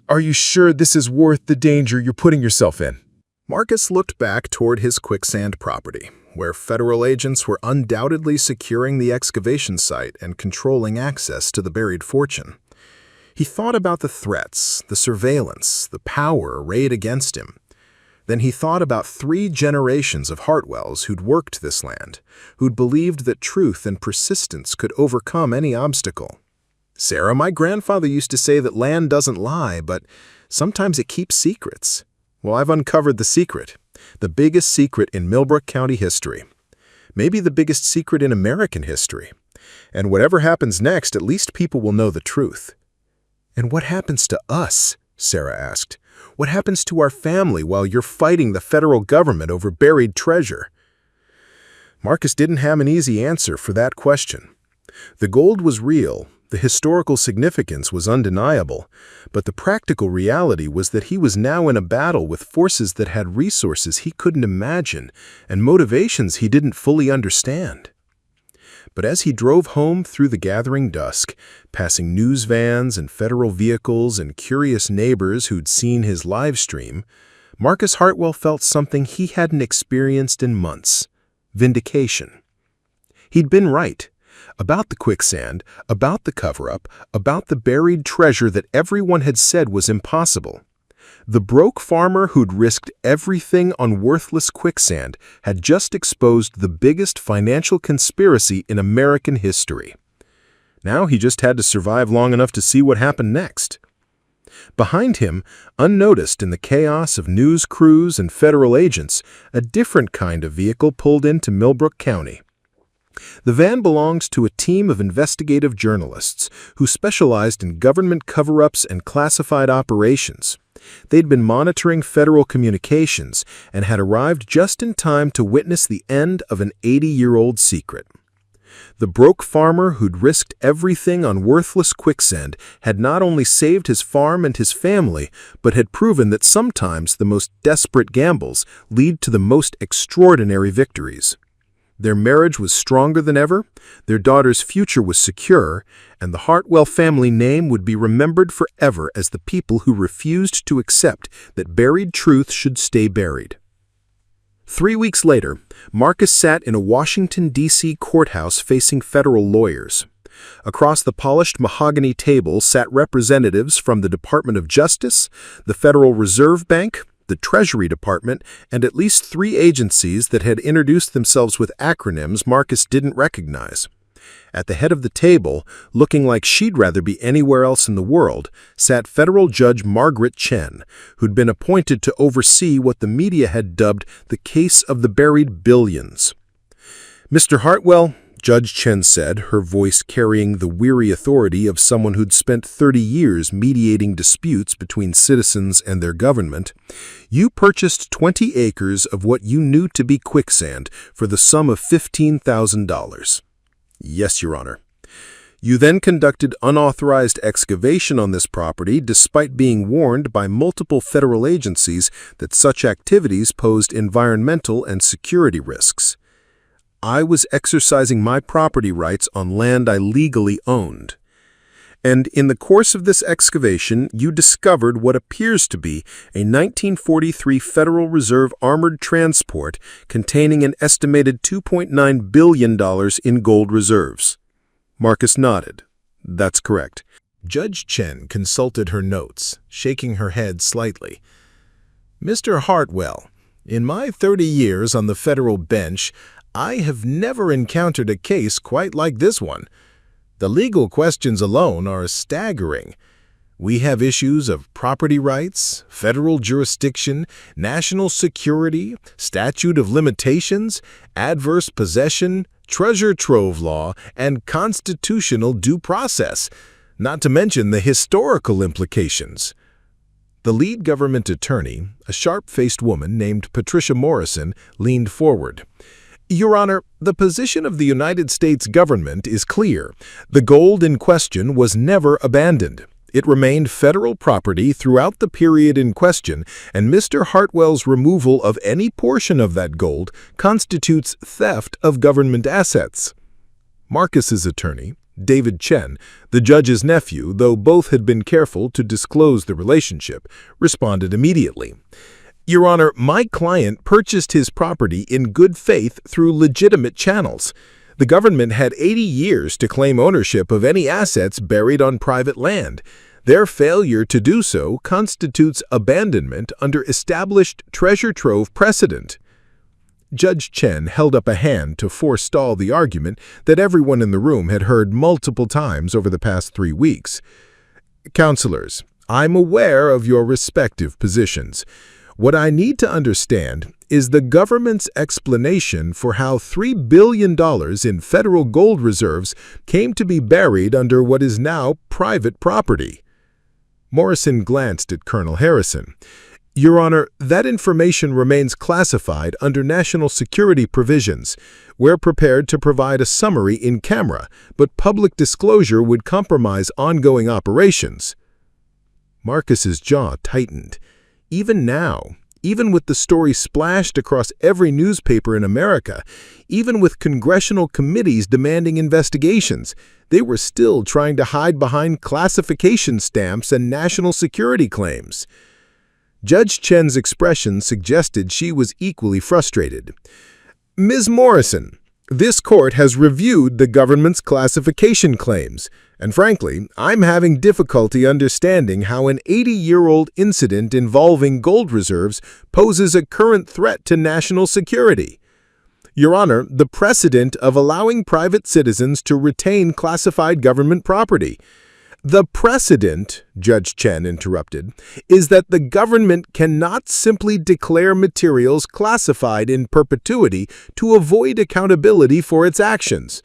Are you sure this is worth the danger you're putting yourself in?" Marcus looked back toward his Quicksand property, where federal agents were undoubtedly securing the excavation site and controlling access to the buried fortune. He thought about the threats, the surveillance, the power arrayed against him. Then he thought about 3 generations of Hartwells who'd worked this land, who'd believed that truth and persistence could overcome any obstacle. "Sarah, my grandfather used to say that land doesn't lie, but sometimes it keeps secrets. Well, I've uncovered the secret, the biggest secret in Millbrook County history. Maybe the biggest secret in American history. And whatever happens next, at least people will know the truth." "And what happens to us?" Sarah asked. "What happens to our family while you're fighting the federal government over buried treasure?" Marcus didn't have an easy answer for that question. The gold was real, the historical significance was undeniable, but the practical reality was that he was now in a battle with forces that had resources he couldn't imagine and motivations he didn't fully understand. But as he drove home through the gathering dusk, passing news vans and federal vehicles and curious neighbors who'd seen his live stream, Marcus Hartwell felt something he hadn't experienced in months: vindication. He'd been right. About the quicksand, about the cover-up, about the buried treasure that everyone had said was impossible. The broke farmer who'd risked everything on worthless quicksand had just exposed the biggest financial conspiracy in American history. Now he just had to survive long enough to see what happened next. Behind him, unnoticed in the chaos of news crews and federal agents, a different kind of vehicle pulled into Millbrook County. The van belongs to a team of investigative journalists who specialized in government cover-ups and classified operations. They'd been monitoring federal communications and had arrived just in time to witness the end of an 80-year-old secret. The broke farmer who'd risked everything on worthless Quicksand had not only saved his farm and his family, but had proven that sometimes the most desperate gambles lead to the most extraordinary victories. Their marriage was stronger than ever, their daughter's future was secure, and the Hartwell family name would be remembered forever as the people who refused to accept that buried truth should stay buried. 3 weeks later, Marcus sat in a Washington, D.C. courthouse facing federal lawyers. Across the polished mahogany table sat representatives from the Department of Justice, the Federal Reserve Bank, the Treasury Department, and at least 3 agencies that had introduced themselves with acronyms Marcus didn't recognize. At the head of the table, looking like she'd rather be anywhere else in the world, sat Federal Judge Margaret Chen, who'd been appointed to oversee what the media had dubbed the case of the buried billions. "Mr. Hartwell," Judge Chen said, her voice carrying the weary authority of someone who'd spent 30 years mediating disputes between citizens and their government, "you purchased 20 acres of what you knew to be quicksand for the sum of $15,000. "Yes, Your Honor." "You then conducted unauthorized excavation on this property despite being warned by multiple federal agencies that such activities posed environmental and security risks." "I was exercising my property rights on land I legally owned." "And in the course of this excavation, you discovered what appears to be a 1943 Federal Reserve armored transport containing an estimated $2.9 billion in gold reserves." Marcus nodded. "That's correct." Judge Chen consulted her notes, shaking her head slightly. "Mr. Hartwell, in my 30 years on the federal bench, I have never encountered a case quite like this one. The legal questions alone are staggering. We have issues of property rights, federal jurisdiction, national security, statute of limitations, adverse possession, treasure trove law, and constitutional due process, not to mention the historical implications." The lead government attorney, a sharp-faced woman named Patricia Morrison, leaned forward. "Your Honor, the position of the United States government is clear. The gold in question was never abandoned. It remained federal property throughout the period in question, and Mr. Hartwell's removal of any portion of that gold constitutes theft of government assets." Marcus's attorney, David Chen, the judge's nephew, though both had been careful to disclose the relationship, responded immediately. "Your Honor, my client purchased his property in good faith through legitimate channels. The government had 80 years to claim ownership of any assets buried on private land. Their failure to do so constitutes abandonment under established treasure trove precedent." Judge Chen held up a hand to forestall the argument that everyone in the room had heard multiple times over the past 3 weeks. "Counselors, I'm aware of your respective positions. What I need to understand is the government's explanation for how $3 billion in federal gold reserves came to be buried under what is now private property." Morrison glanced at Colonel Harrison. "Your Honor, that information remains classified under national security provisions. We're prepared to provide a summary in camera, but public disclosure would compromise ongoing operations." Marcus's jaw tightened. Even now, even with the story splashed across every newspaper in America, even with congressional committees demanding investigations, they were still trying to hide behind classification stamps and national security claims. Judge Chen's expression suggested she was equally frustrated. "Ms. Morrison, this court has reviewed the government's classification claims, and frankly, I'm having difficulty understanding how an 80-year-old incident involving gold reserves poses a current threat to national security. Your Honor, the precedent of allowing private citizens to retain classified government property. The precedent, Judge Chen interrupted, is that the government cannot simply declare materials classified in perpetuity to avoid accountability for its actions.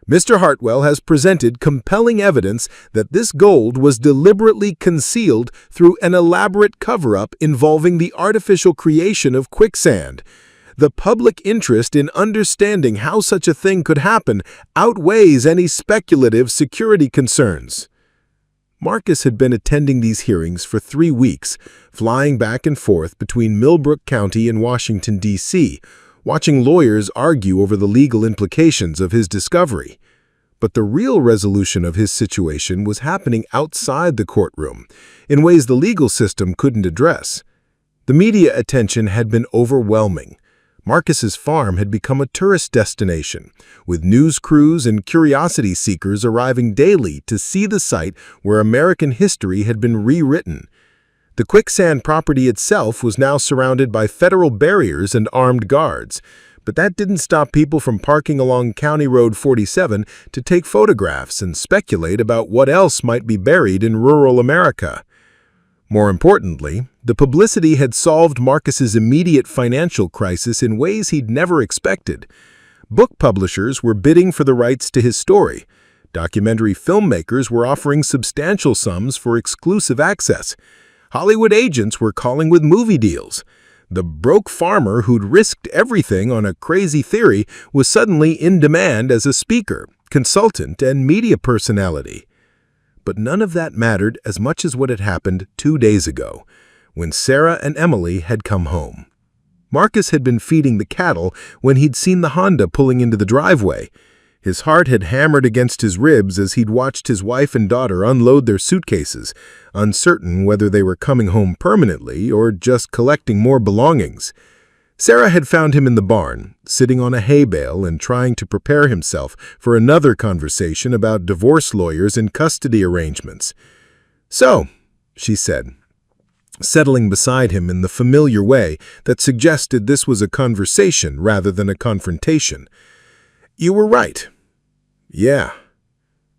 Mr. Hartwell has presented compelling evidence that this gold was deliberately concealed through an elaborate cover-up involving the artificial creation of quicksand. The public interest in understanding how such a thing could happen outweighs any speculative security concerns. Marcus had been attending these hearings for 3 weeks, flying back and forth between Millbrook County and Washington, D.C., watching lawyers argue over the legal implications of his discovery. But the real resolution of his situation was happening outside the courtroom, in ways the legal system couldn't address. The media attention had been overwhelming. Marcus's farm had become a tourist destination, with news crews and curiosity seekers arriving daily to see the site where American history had been rewritten. The Quicksand property itself was now surrounded by federal barriers and armed guards, but that didn't stop people from parking along County Road 47 to take photographs and speculate about what else might be buried in rural America. More importantly, the publicity had solved Marcus's immediate financial crisis in ways he'd never expected. Book publishers were bidding for the rights to his story. Documentary filmmakers were offering substantial sums for exclusive access. Hollywood agents were calling with movie deals. The broke farmer who'd risked everything on a crazy theory was suddenly in demand as a speaker, consultant, and media personality. But none of that mattered as much as what had happened 2 days ago, when Sarah and Emily had come home. Marcus had been feeding the cattle when he'd seen the Honda pulling into the driveway. His heart had hammered against his ribs as he'd watched his wife and daughter unload their suitcases, uncertain whether they were coming home permanently or just collecting more belongings. Sarah had found him in the barn, sitting on a hay bale and trying to prepare himself for another conversation about divorce lawyers and custody arrangements. "So," she said, settling beside him in the familiar way that suggested this was a conversation rather than a confrontation. "You were right. Yeah.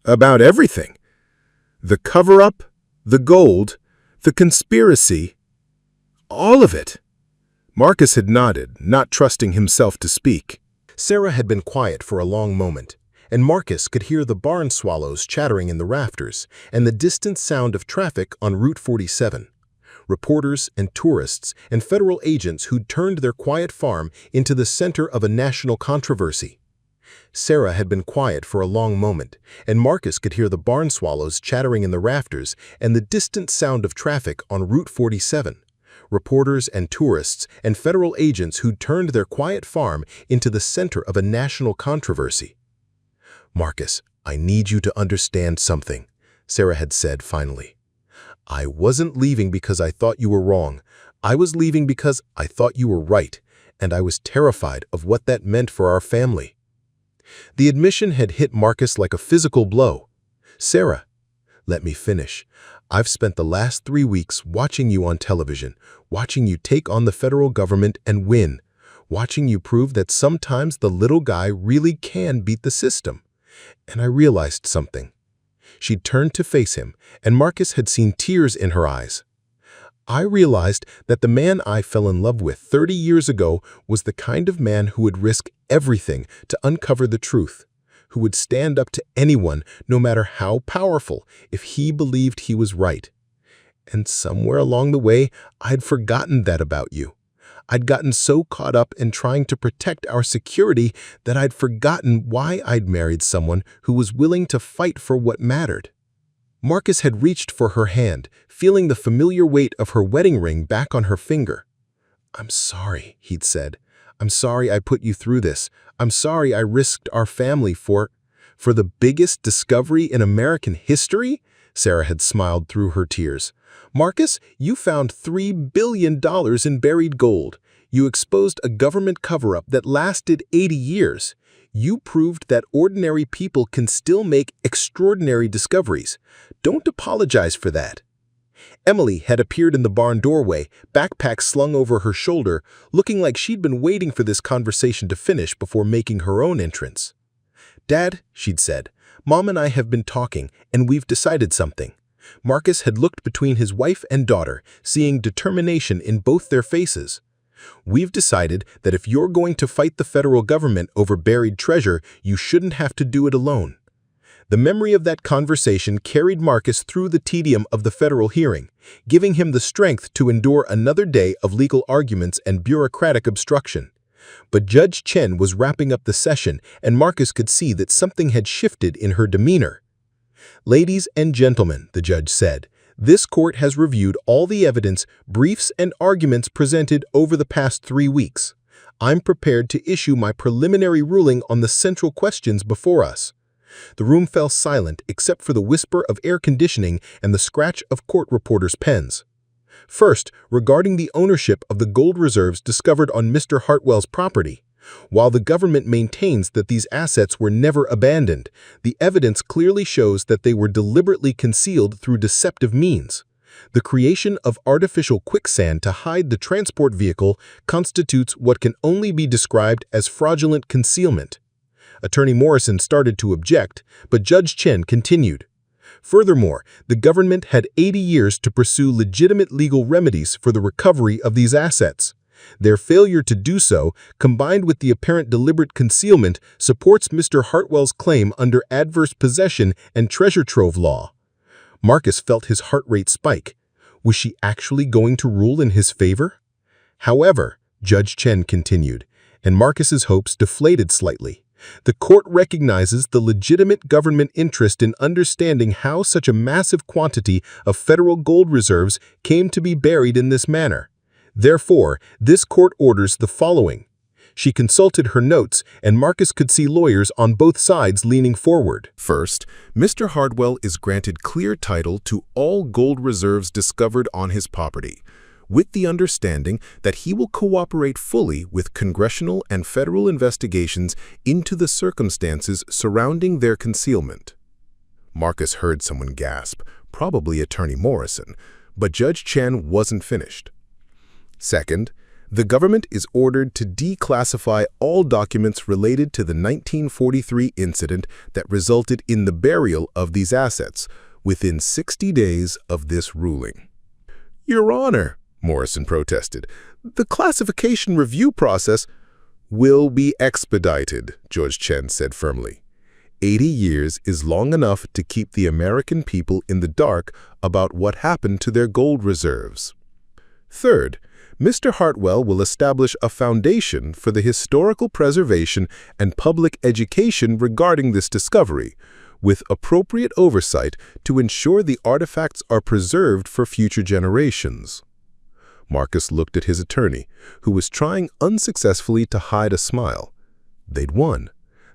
About everything. The cover-up, the gold, the conspiracy, all of it." Marcus had nodded, not trusting himself to speak. Sarah had been quiet for a long moment, and Marcus could hear the barn swallows chattering in the rafters and the distant sound of traffic on Route 47. Reporters and tourists and federal agents who'd turned their quiet farm into the center of a national controversy. Sarah had been quiet for a long moment, and Marcus could hear the barn swallows chattering in the rafters and the distant sound of traffic on Route 47. Reporters and tourists and federal agents who'd turned their quiet farm into the center of a national controversy. "Marcus, I need you to understand something," Sarah had said finally. "I wasn't leaving because I thought you were wrong. I was leaving because I thought you were right, and I was terrified of what that meant for our family." The admission had hit Marcus like a physical blow. "Sarah, let me finish. I've spent the last 3 weeks watching you on television, watching you take on the federal government and win, watching you prove that sometimes the little guy really can beat the system. And I realized something." She turned to face him, and Marcus had seen tears in her eyes. "I realized that the man I fell in love with 30 years ago was the kind of man who would risk everything to uncover the truth, who would stand up to anyone, no matter how powerful, if he believed he was right. And somewhere along the way, I'd forgotten that about you. I'd gotten so caught up in trying to protect our security that I'd forgotten why I'd married someone who was willing to fight for what mattered." Marcus had reached for her hand, feeling the familiar weight of her wedding ring back on her finger. "I'm sorry," he'd said. "I'm sorry I put you through this. I'm sorry I risked our family for the biggest discovery in American history?" Sarah had smiled through her tears. "Marcus, you found $3 billion in buried gold. You exposed a government cover-up that lasted 80 years. You proved that ordinary people can still make extraordinary discoveries. Don't apologize for that." Emily had appeared in the barn doorway, backpack slung over her shoulder, looking like she'd been waiting for this conversation to finish before making her own entrance. "Dad," she'd said, Mom and I have been talking, and we've decided something." Marcus had looked between his wife and daughter, seeing determination in both their faces. "We've decided that if you're going to fight the federal government over buried treasure, you shouldn't have to do it alone." The memory of that conversation carried Marcus through the tedium of the federal hearing, giving him the strength to endure another day of legal arguments and bureaucratic obstruction. But Judge Chen was wrapping up the session, and Marcus could see that something had shifted in her demeanor. "Ladies and gentlemen," the judge said, "this court has reviewed all the evidence, briefs, and arguments presented over the past 3 weeks. I'm prepared to issue my preliminary ruling on the central questions before us." The room fell silent except for the whisper of air conditioning and the scratch of court reporters' pens. First, regarding the ownership of the gold reserves discovered on Mr. Hartwell's property. While the government maintains that these assets were never abandoned, the evidence clearly shows that they were deliberately concealed through deceptive means. The creation of artificial quicksand to hide the transport vehicle constitutes what can only be described as fraudulent concealment. Attorney Morrison started to object, but Judge Chen continued. Furthermore, the government had 80 years to pursue legitimate legal remedies for the recovery of these assets. Their failure to do so, combined with the apparent deliberate concealment, supports Mr. Hartwell's claim under adverse possession and treasure trove law. Marcus felt his heart rate spike. Was she actually going to rule in his favor? However, Judge Chen continued, and Marcus's hopes deflated slightly. The court recognizes the legitimate government interest in understanding how such a massive quantity of federal gold reserves came to be buried in this manner. Therefore, this court orders the following. She consulted her notes, and Marcus could see lawyers on both sides leaning forward. First, Mr. Hartwell is granted clear title to all gold reserves discovered on his property, with the understanding that he will cooperate fully with congressional and federal investigations into the circumstances surrounding their concealment. Marcus heard someone gasp, probably Attorney Morrison, but Judge Chen wasn't finished. Second, the government is ordered to declassify all documents related to the 1943 incident that resulted in the burial of these assets within 60 days of this ruling. "Your Honor," Morrison protested, "the classification review process will be expedited," Judge Chen said firmly. 80 years is long enough to keep the American people in the dark about what happened to their gold reserves. Third, Mr. Hartwell will establish a foundation for the historical preservation and public education regarding this discovery, with appropriate oversight to ensure the artifacts are preserved for future generations. Marcus looked at his attorney, who was trying unsuccessfully to hide a smile. They'd won.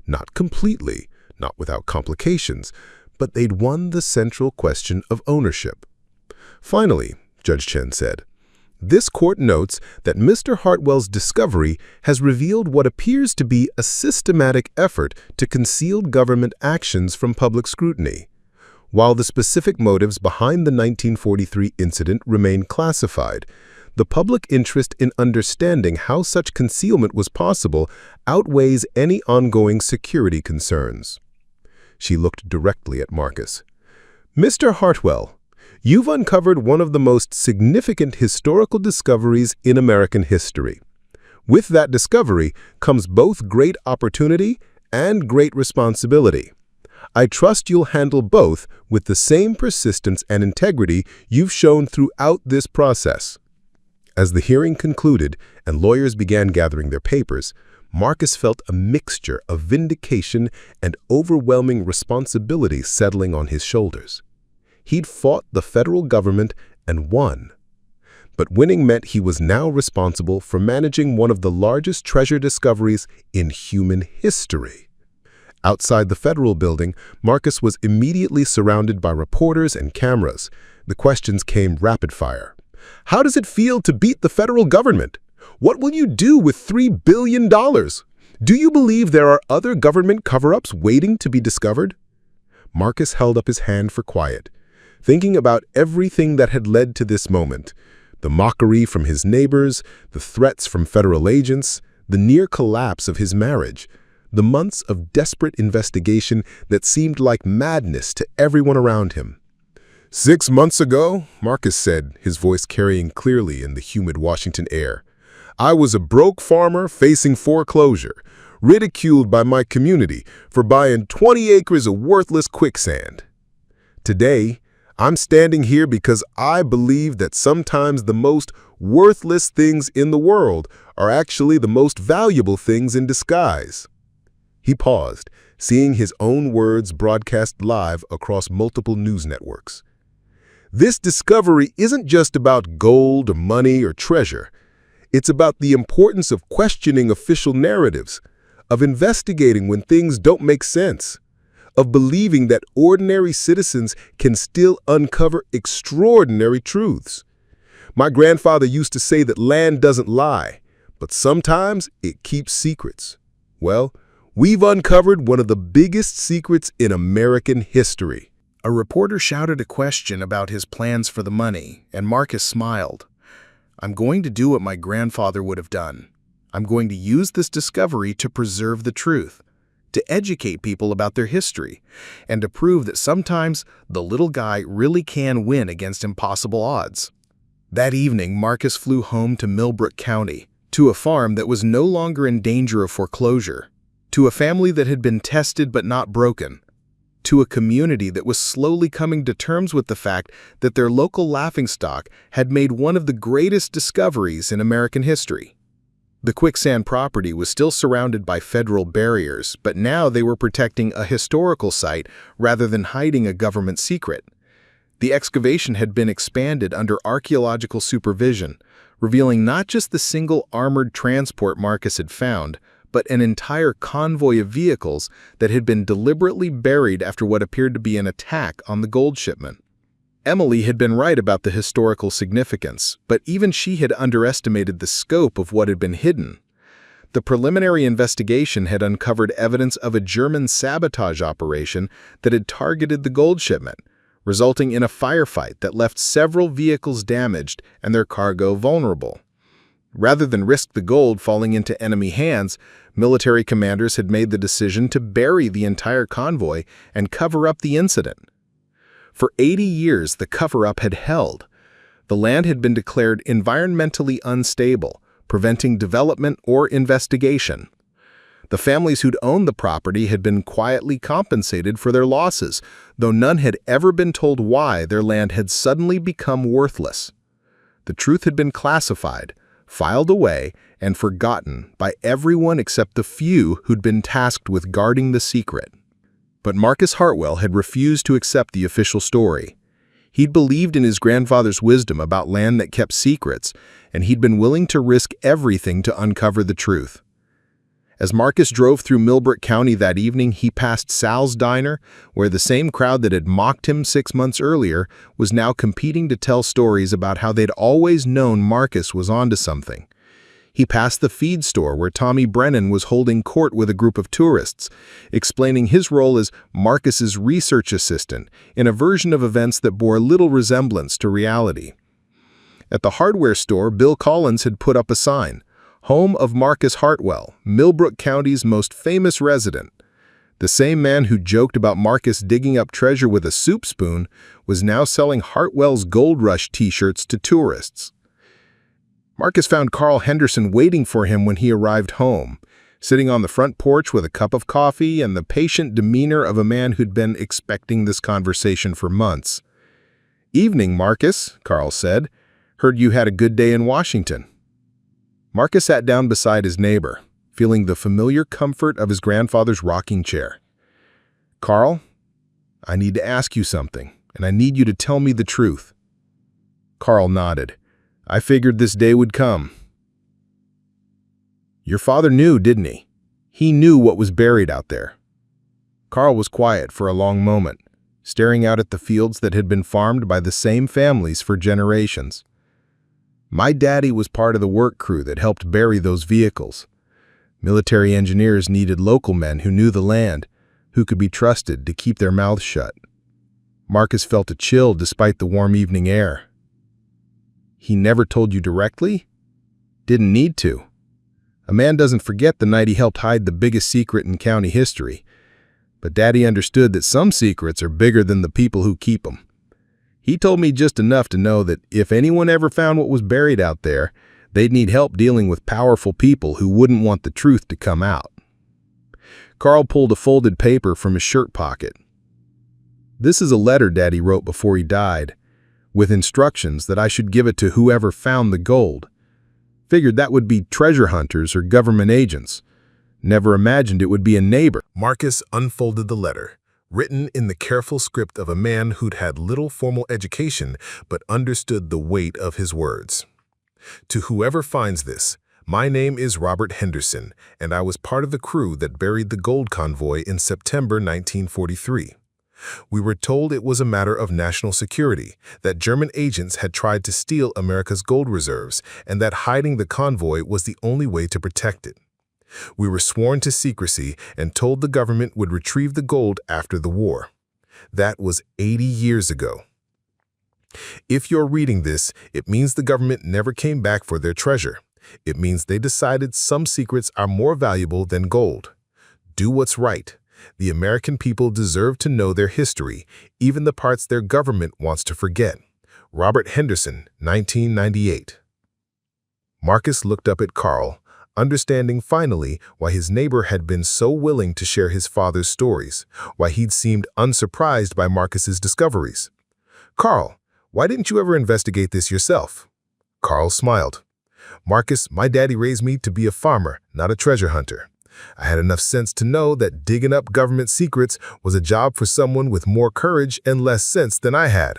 Not completely, not without complications, but they'd won the central question of ownership. Finally, Judge Chen said, "This court notes that Mr. Hartwell's discovery has revealed what appears to be a systematic effort to conceal government actions from public scrutiny. While the specific motives behind the 1943 incident remain classified, the public interest in understanding how such concealment was possible outweighs any ongoing security concerns." She looked directly at Marcus. "Mr. Hartwell, you've uncovered one of the most significant historical discoveries in American history. With that discovery comes both great opportunity and great responsibility. I trust you'll handle both with the same persistence and integrity you've shown throughout this process." As the hearing concluded and lawyers began gathering their papers, Marcus felt a mixture of vindication and overwhelming responsibility settling on his shoulders. He'd fought the federal government and won. But winning meant he was now responsible for managing one of the largest treasure discoveries in human history. Outside the federal building, Marcus was immediately surrounded by reporters and cameras. The questions came rapid fire. "How does it feel to beat the federal government? What will you do with $3 billion? Do you believe there are other government cover-ups waiting to be discovered?" Marcus held up his hand for quiet, thinking about everything that had led to this moment. The mockery from his neighbors, the threats from federal agents, the near collapse of his marriage. the months of desperate investigation that seemed like madness to everyone around him. 6 months ago, Marcus said, his voice carrying clearly in the humid Washington air, I was a broke farmer facing foreclosure, ridiculed by my community for buying 20 acres of worthless quicksand. Today, I'm standing here because I believe that sometimes the most worthless things in the world are actually the most valuable things in disguise. He paused, seeing his own words broadcast live across multiple news networks. This discovery isn't just about gold or money or treasure. It's about the importance of questioning official narratives, of investigating when things don't make sense, of believing that ordinary citizens can still uncover extraordinary truths. My grandfather used to say that land doesn't lie, but sometimes it keeps secrets. Well, we've uncovered one of the biggest secrets in American history. A reporter shouted a question about his plans for the money, and Marcus smiled. I'm going to do what my grandfather would have done. I'm going to use this discovery to preserve the truth, to educate people about their history, and to prove that sometimes the little guy really can win against impossible odds. That evening, Marcus flew home to Millbrook County, to a farm that was no longer in danger of foreclosure, to a family that had been tested but not broken, to a community that was slowly coming to terms with the fact that their local laughingstock had made one of the greatest discoveries in American history. The Quicksand property was still surrounded by federal barriers, but now they were protecting a historical site rather than hiding a government secret. The excavation had been expanded under archaeological supervision, revealing not just the single armored transport Marcus had found, but an entire convoy of vehicles that had been deliberately buried after what appeared to be an attack on the gold shipment. Emily had been right about the historical significance, but even she had underestimated the scope of what had been hidden. The preliminary investigation had uncovered evidence of a German sabotage operation that had targeted the gold shipment, resulting in a firefight that left several vehicles damaged and their cargo vulnerable. Rather than risk the gold falling into enemy hands, military commanders had made the decision to bury the entire convoy and cover up the incident. For 80 years, the cover-up had held. The land had been declared environmentally unstable, preventing development or investigation. The families who'd owned the property had been quietly compensated for their losses, though none had ever been told why their land had suddenly become worthless. The truth had been classified, filed away, and forgotten by everyone except the few who'd been tasked with guarding the secret. But Marcus Hartwell had refused to accept the official story. He'd believed in his grandfather's wisdom about land that kept secrets, and he'd been willing to risk everything to uncover the truth. As Marcus drove through Millbrook County that evening, he passed Sal's Diner, where the same crowd that had mocked him 6 months earlier was now competing to tell stories about how they'd always known Marcus was onto something. He passed the feed store where Tommy Brennan was holding court with a group of tourists, explaining his role as Marcus's research assistant in a version of events that bore little resemblance to reality. At the hardware store, Bill Collins had put up a sign, "Home of Marcus Hartwell, Millbrook County's most famous resident." The same man who joked about Marcus digging up treasure with a soup spoon was now selling Hartwell's Gold Rush t-shirts to tourists. Marcus found Carl Henderson waiting for him when he arrived home, sitting on the front porch with a cup of coffee and the patient demeanor of a man who'd been expecting this conversation for months. "Evening, Marcus," Carl said. "Heard you had a good day in Washington." Marcus sat down beside his neighbor, feeling the familiar comfort of his grandfather's rocking chair. "Carl, I need to ask you something, and I need you to tell me the truth." Carl nodded. "I figured this day would come." "Your father knew, didn't he? He knew what was buried out there." Carl was quiet for a long moment, staring out at the fields that had been farmed by the same families for generations. "My daddy was part of the work crew that helped bury those vehicles. Military engineers needed local men who knew the land, who could be trusted to keep their mouths shut." Marcus felt a chill despite the warm evening air. "He never told you directly?" "Didn't need to. A man doesn't forget the night he helped hide the biggest secret in county history. But Daddy understood that some secrets are bigger than the people who keep them. He told me just enough to know that if anyone ever found what was buried out there, they'd need help dealing with powerful people who wouldn't want the truth to come out. Carl pulled a folded paper from his shirt pocket. This is a letter Daddy wrote before he died, with instructions that I should give it to whoever found the gold. Figured that would be treasure hunters or government agents. Never imagined it would be a neighbor. Marcus unfolded the letter, written in the careful script of a man who'd had little formal education but understood the weight of his words. To whoever finds this, my name is Robert Henderson, and I was part of the crew that buried the gold convoy in September 1943. We were told it was a matter of national security, that German agents had tried to steal America's gold reserves, and that hiding the convoy was the only way to protect it. We were sworn to secrecy and told the government would retrieve the gold after the war. That was 80 years ago. If you're reading this, it means the government never came back for their treasure. It means they decided some secrets are more valuable than gold. Do what's right. The American people deserve to know their history, even the parts their government wants to forget. Robert Henderson, 1998. Marcus looked up at Carl, understanding finally why his neighbor had been so willing to share his father's stories, why he'd seemed unsurprised by Marcus's discoveries. Carl, why didn't you ever investigate this yourself? Carl smiled. Marcus, my daddy raised me to be a farmer, not a treasure hunter. I had enough sense to know that digging up government secrets was a job for someone with more courage and less sense than I had.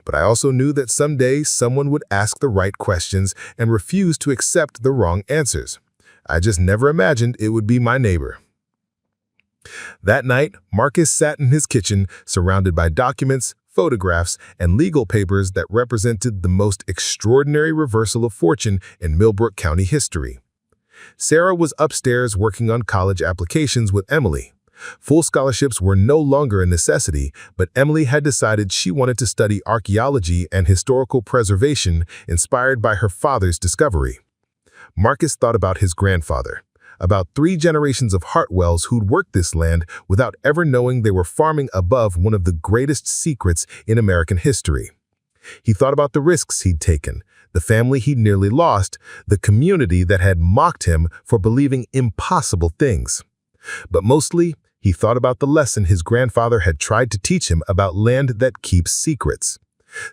But I also knew that someday someone would ask the right questions and refuse to accept the wrong answers. I just never imagined it would be my neighbor. That night, Marcus sat in his kitchen, surrounded by documents, photographs, and legal papers that represented the most extraordinary reversal of fortune in Millbrook County history. Sarah was upstairs working on college applications with Emily. Full scholarships were no longer a necessity, but Emily had decided she wanted to study archaeology and historical preservation inspired by her father's discovery. Marcus thought about his grandfather, about 3 generations of Hartwells who'd worked this land without ever knowing they were farming above one of the greatest secrets in American history. He thought about the risks he'd taken, the family he'd nearly lost, the community that had mocked him for believing impossible things. But mostly, he thought about the lesson his grandfather had tried to teach him about land that keeps secrets.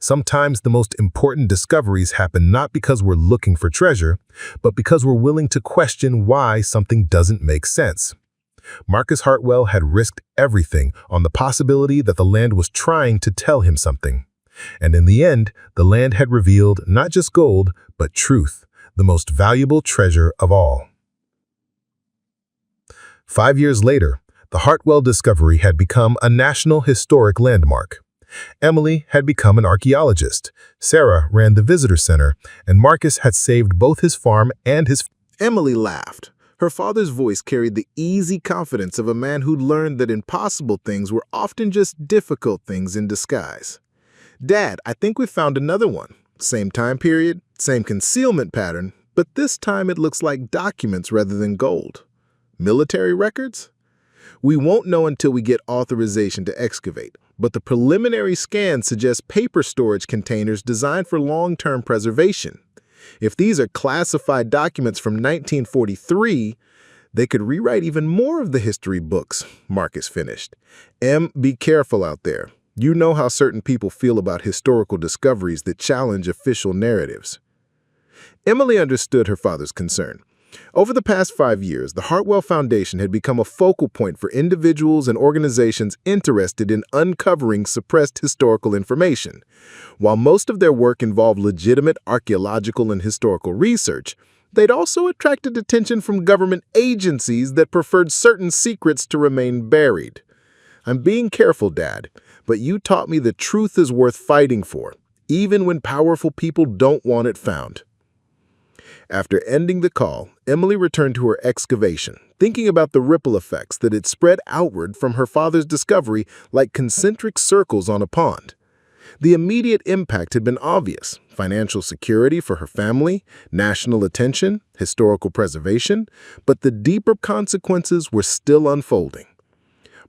Sometimes the most important discoveries happen not because we're looking for treasure, but because we're willing to question why something doesn't make sense. Marcus Hartwell had risked everything on the possibility that the land was trying to tell him something. And in the end, the land had revealed not just gold, but truth, the most valuable treasure of all. 5 years later, the Hartwell discovery had become a national historic landmark. Emily had become an archaeologist, Sarah ran the visitor center, and Marcus had saved both his farm and his... Emily laughed. Her father's voice carried the easy confidence of a man who'd learned that impossible things were often just difficult things in disguise. Dad, I think we found another one. Same time period, same concealment pattern, but this time it looks like documents rather than gold. Military records? We won't know until we get authorization to excavate, but the preliminary scan suggests paper storage containers designed for long-term preservation. If these are classified documents from 1943, they could rewrite even more of the history books, Marcus finished. Em, be careful out there. You know how certain people feel about historical discoveries that challenge official narratives. Emily understood her father's concern. Over the past 5 years, the Hartwell Foundation had become a focal point for individuals and organizations interested in uncovering suppressed historical information. While most of their work involved legitimate archaeological and historical research, they'd also attracted attention from government agencies that preferred certain secrets to remain buried. I'm being careful, Dad, but you taught me the truth is worth fighting for, even when powerful people don't want it found. After ending the call, Emily returned to her excavation, thinking about the ripple effects that had spread outward from her father's discovery like concentric circles on a pond. The immediate impact had been obvious: financial security for her family, national attention, historical preservation, but the deeper consequences were still unfolding.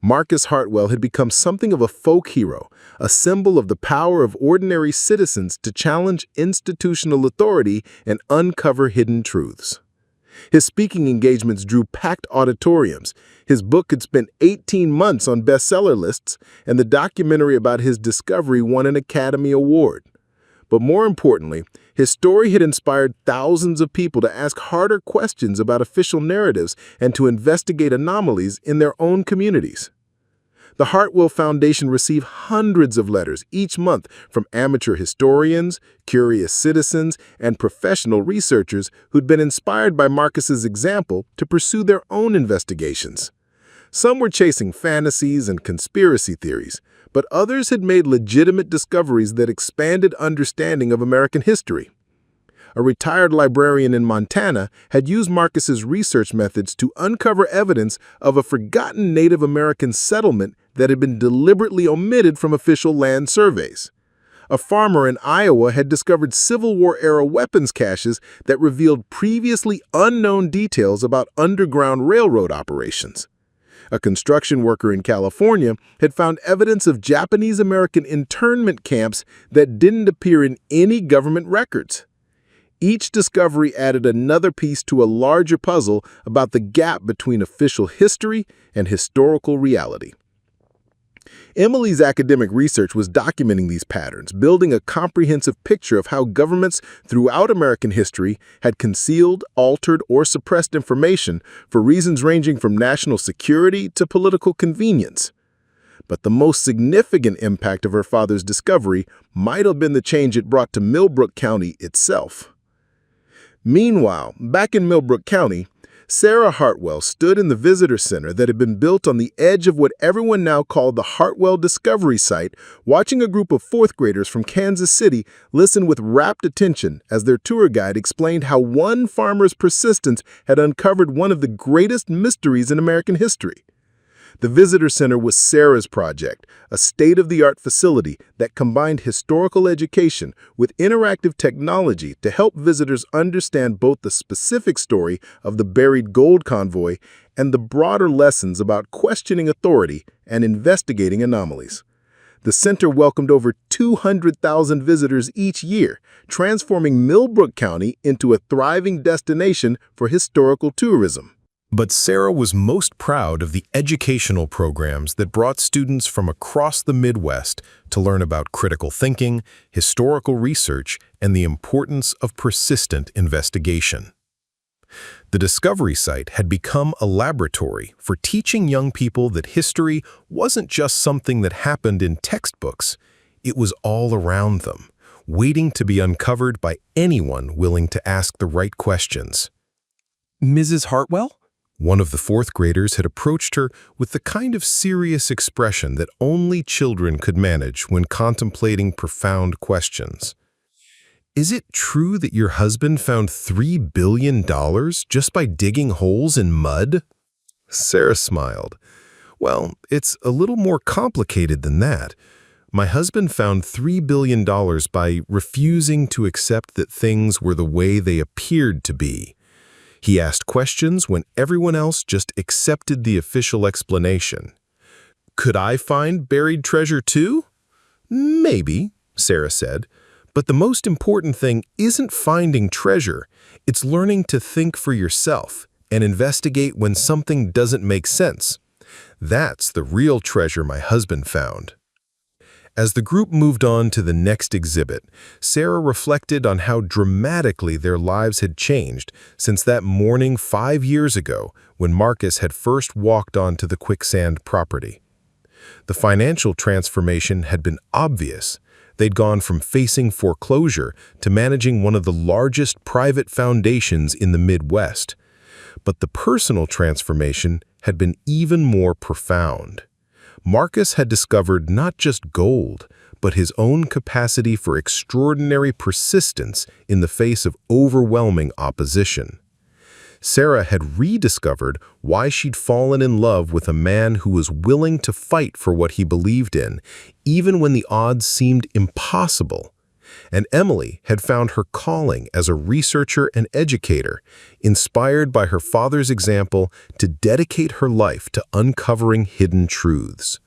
Marcus Hartwell had become something of a folk hero, a symbol of the power of ordinary citizens to challenge institutional authority and uncover hidden truths. His speaking engagements drew packed auditoriums. His book had spent 18 months on bestseller lists, and the documentary about his discovery won an Academy Award. But more importantly, his story had inspired thousands of people to ask harder questions about official narratives and to investigate anomalies in their own communities. The Hartwell Foundation received hundreds of letters each month from amateur historians, curious citizens, and professional researchers who'd been inspired by Marcus's example to pursue their own investigations. Some were chasing fantasies and conspiracy theories, but others had made legitimate discoveries that expanded understanding of American history. A retired librarian in Montana had used Marcus's research methods to uncover evidence of a forgotten Native American settlement that had been deliberately omitted from official land surveys. A farmer in Iowa had discovered Civil War-era weapons caches that revealed previously unknown details about underground railroad operations. A construction worker in California had found evidence of Japanese-American internment camps that didn't appear in any government records. Each discovery added another piece to a larger puzzle about the gap between official history and historical reality. Emily's academic research was documenting these patterns, building a comprehensive picture of how governments throughout American history had concealed, altered, or suppressed information for reasons ranging from national security to political convenience. But the most significant impact of her father's discovery might have been the change it brought to Millbrook County itself. Meanwhile, back in Millbrook County, Sarah Hartwell stood in the visitor center that had been built on the edge of what everyone now called the Hartwell Discovery Site, watching a group of fourth graders from Kansas City listen with rapt attention as their tour guide explained how one farmer's persistence had uncovered one of the greatest mysteries in American history. The visitor center was Sarah's project, a state-of-the-art facility that combined historical education with interactive technology to help visitors understand both the specific story of the buried gold convoy and the broader lessons about questioning authority and investigating anomalies. The center welcomed over 200,000 visitors each year, transforming Millbrook County into a thriving destination for historical tourism. But Sarah was most proud of the educational programs that brought students from across the Midwest to learn about critical thinking, historical research, and the importance of persistent investigation. The Discovery Site had become a laboratory for teaching young people that history wasn't just something that happened in textbooks. It was all around them, waiting to be uncovered by anyone willing to ask the right questions. Mrs. Hartwell? One of the fourth graders had approached her with the kind of serious expression that only children could manage when contemplating profound questions. "Is it true that your husband found $3 billion just by digging holes in mud?" Sarah smiled. "Well, it's a little more complicated than that. My husband found $3 billion by refusing to accept that things were the way they appeared to be. He asked questions when everyone else just accepted the official explanation. Could I find buried treasure too? Maybe, Sarah said. But the most important thing isn't finding treasure. It's learning to think for yourself and investigate when something doesn't make sense. That's the real treasure my husband found." As the group moved on to the next exhibit, Sarah reflected on how dramatically their lives had changed since that morning 5 years ago when Marcus had first walked onto the Quicksand property. The financial transformation had been obvious. They'd gone from facing foreclosure to managing one of the largest private foundations in the Midwest. But the personal transformation had been even more profound. Marcus had discovered not just gold, but his own capacity for extraordinary persistence in the face of overwhelming opposition. Sarah had rediscovered why she'd fallen in love with a man who was willing to fight for what he believed in, even when the odds seemed impossible. And Emily had found her calling as a researcher and educator, inspired by her father's example to dedicate her life to uncovering hidden truths.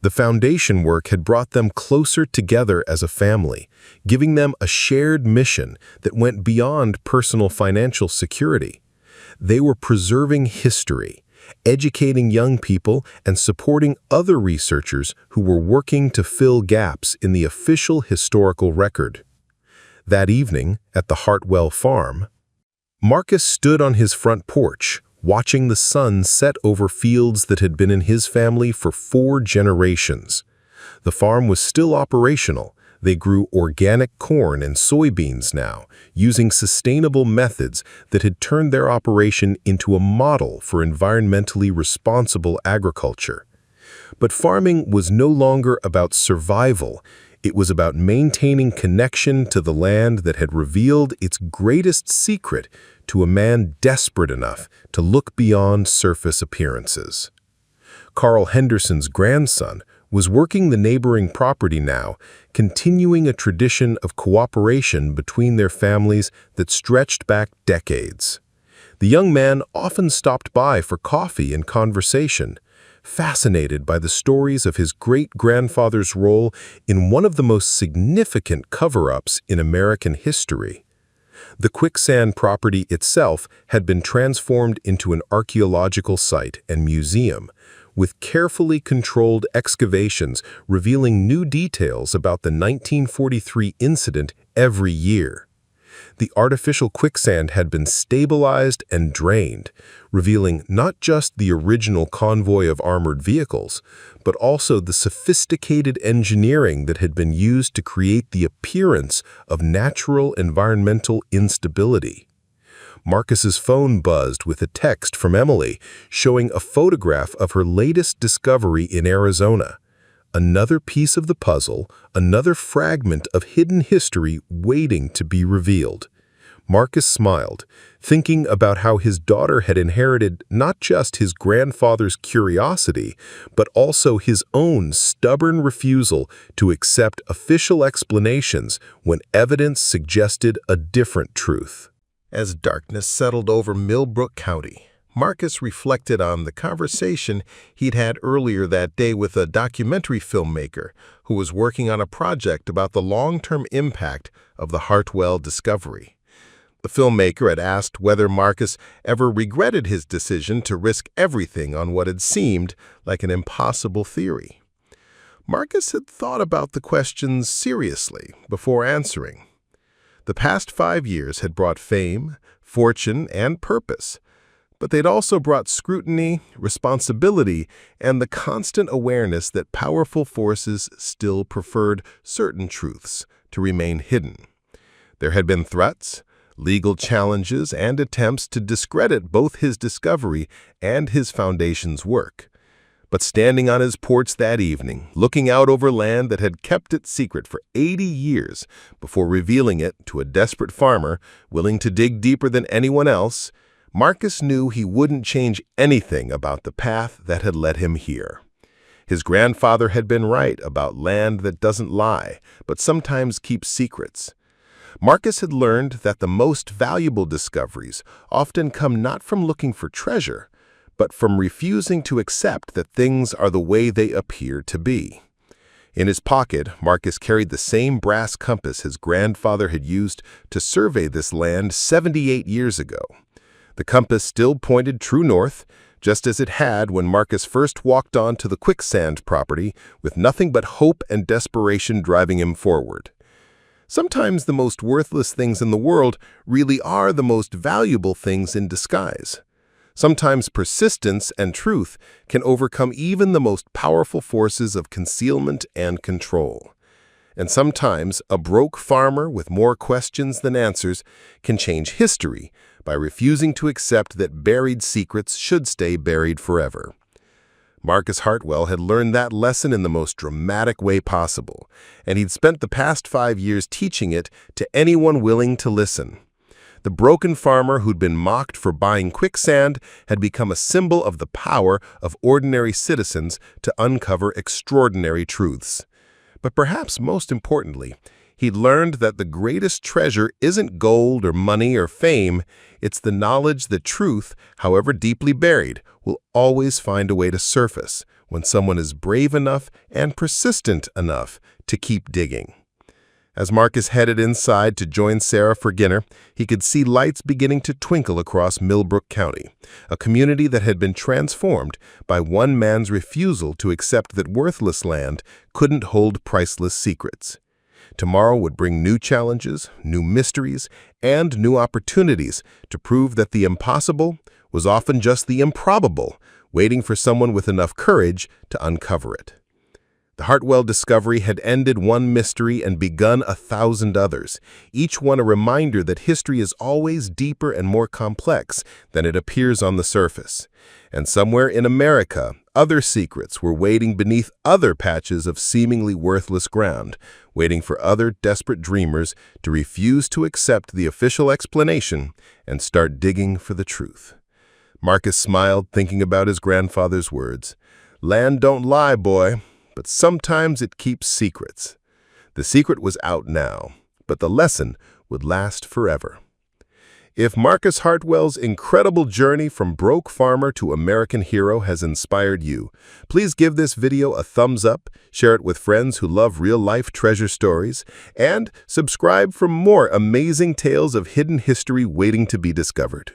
The foundation work had brought them closer together as a family, giving them a shared mission that went beyond personal financial security. They were preserving history, educating young people, and supporting other researchers who were working to fill gaps in the official historical record. That evening, at the Hartwell farm, Marcus stood on his front porch, watching the sun set over fields that had been in his family for 4 generations. The farm was still operational. They grew organic corn and soybeans now, using sustainable methods that had turned their operation into a model for environmentally responsible agriculture. But farming was no longer about survival. It was about maintaining connection to the land that had revealed its greatest secret to a man desperate enough to look beyond surface appearances. Carl Henderson's grandson was working the neighboring property now, continuing a tradition of cooperation between their families that stretched back decades. The young man often stopped by for coffee and conversation, fascinated by the stories of his great-grandfather's role in one of the most significant cover-ups in American history. The Quicksand property itself had been transformed into an archaeological site and museum, with carefully controlled excavations revealing new details about the 1943 incident every year. The artificial quicksand had been stabilized and drained, revealing not just the original convoy of armored vehicles, but also the sophisticated engineering that had been used to create the appearance of natural environmental instability. Marcus's phone buzzed with a text from Emily showing a photograph of her latest discovery in Arizona. Another piece of the puzzle, another fragment of hidden history waiting to be revealed. Marcus smiled, thinking about how his daughter had inherited not just his grandfather's curiosity, but also his own stubborn refusal to accept official explanations when evidence suggested a different truth. As darkness settled over Millbrook County, Marcus reflected on the conversation he'd had earlier that day with a documentary filmmaker who was working on a project about the long-term impact of the Hartwell discovery. The filmmaker had asked whether Marcus ever regretted his decision to risk everything on what had seemed like an impossible theory. Marcus had thought about the questions seriously before answering. The past 5 years had brought fame, fortune, and purpose, but they'd also brought scrutiny, responsibility, and the constant awareness that powerful forces still preferred certain truths to remain hidden. There had been threats, legal challenges, and attempts to discredit both his discovery and his foundation's work. But standing on his porch that evening, looking out over land that had kept it secret for 80 years before revealing it to a desperate farmer willing to dig deeper than anyone else, Marcus knew he wouldn't change anything about the path that had led him here. His grandfather had been right about land that doesn't lie, but sometimes keeps secrets. Marcus had learned that the most valuable discoveries often come not from looking for treasure, but from refusing to accept that things are the way they appear to be. In his pocket, Marcus carried the same brass compass his grandfather had used to survey this land 78 years ago. The compass still pointed true north, just as it had when Marcus first walked onto the Quicksand property with nothing but hope and desperation driving him forward. Sometimes the most worthless things in the world really are the most valuable things in disguise. Sometimes persistence and truth can overcome even the most powerful forces of concealment and control. And sometimes a broke farmer with more questions than answers can change history by refusing to accept that buried secrets should stay buried forever. Marcus Hartwell had learned that lesson in the most dramatic way possible, and he'd spent the past 5 years teaching it to anyone willing to listen. The broken farmer who'd been mocked for buying quicksand had become a symbol of the power of ordinary citizens to uncover extraordinary truths. But perhaps most importantly, he'd learned that the greatest treasure isn't gold or money or fame, it's the knowledge that truth, however deeply buried, will always find a way to surface when someone is brave enough and persistent enough to keep digging. As Marcus headed inside to join Sarah for dinner, he could see lights beginning to twinkle across Millbrook County, a community that had been transformed by one man's refusal to accept that worthless land couldn't hold priceless secrets. Tomorrow would bring new challenges, new mysteries, and new opportunities to prove that the impossible was often just the improbable, waiting for someone with enough courage to uncover it. The Hartwell discovery had ended one mystery and begun 1,000 others, each one a reminder that history is always deeper and more complex than it appears on the surface. And somewhere in America, other secrets were waiting beneath other patches of seemingly worthless ground, waiting for other desperate dreamers to refuse to accept the official explanation and start digging for the truth. Marcus smiled, thinking about his grandfather's words. "Land don't lie, boy. But sometimes it keeps secrets." The secret was out now, but the lesson would last forever. If Marcus Hartwell's incredible journey from broke farmer to American hero has inspired you, please give this video a thumbs up, share it with friends who love real-life treasure stories, and subscribe for more amazing tales of hidden history waiting to be discovered.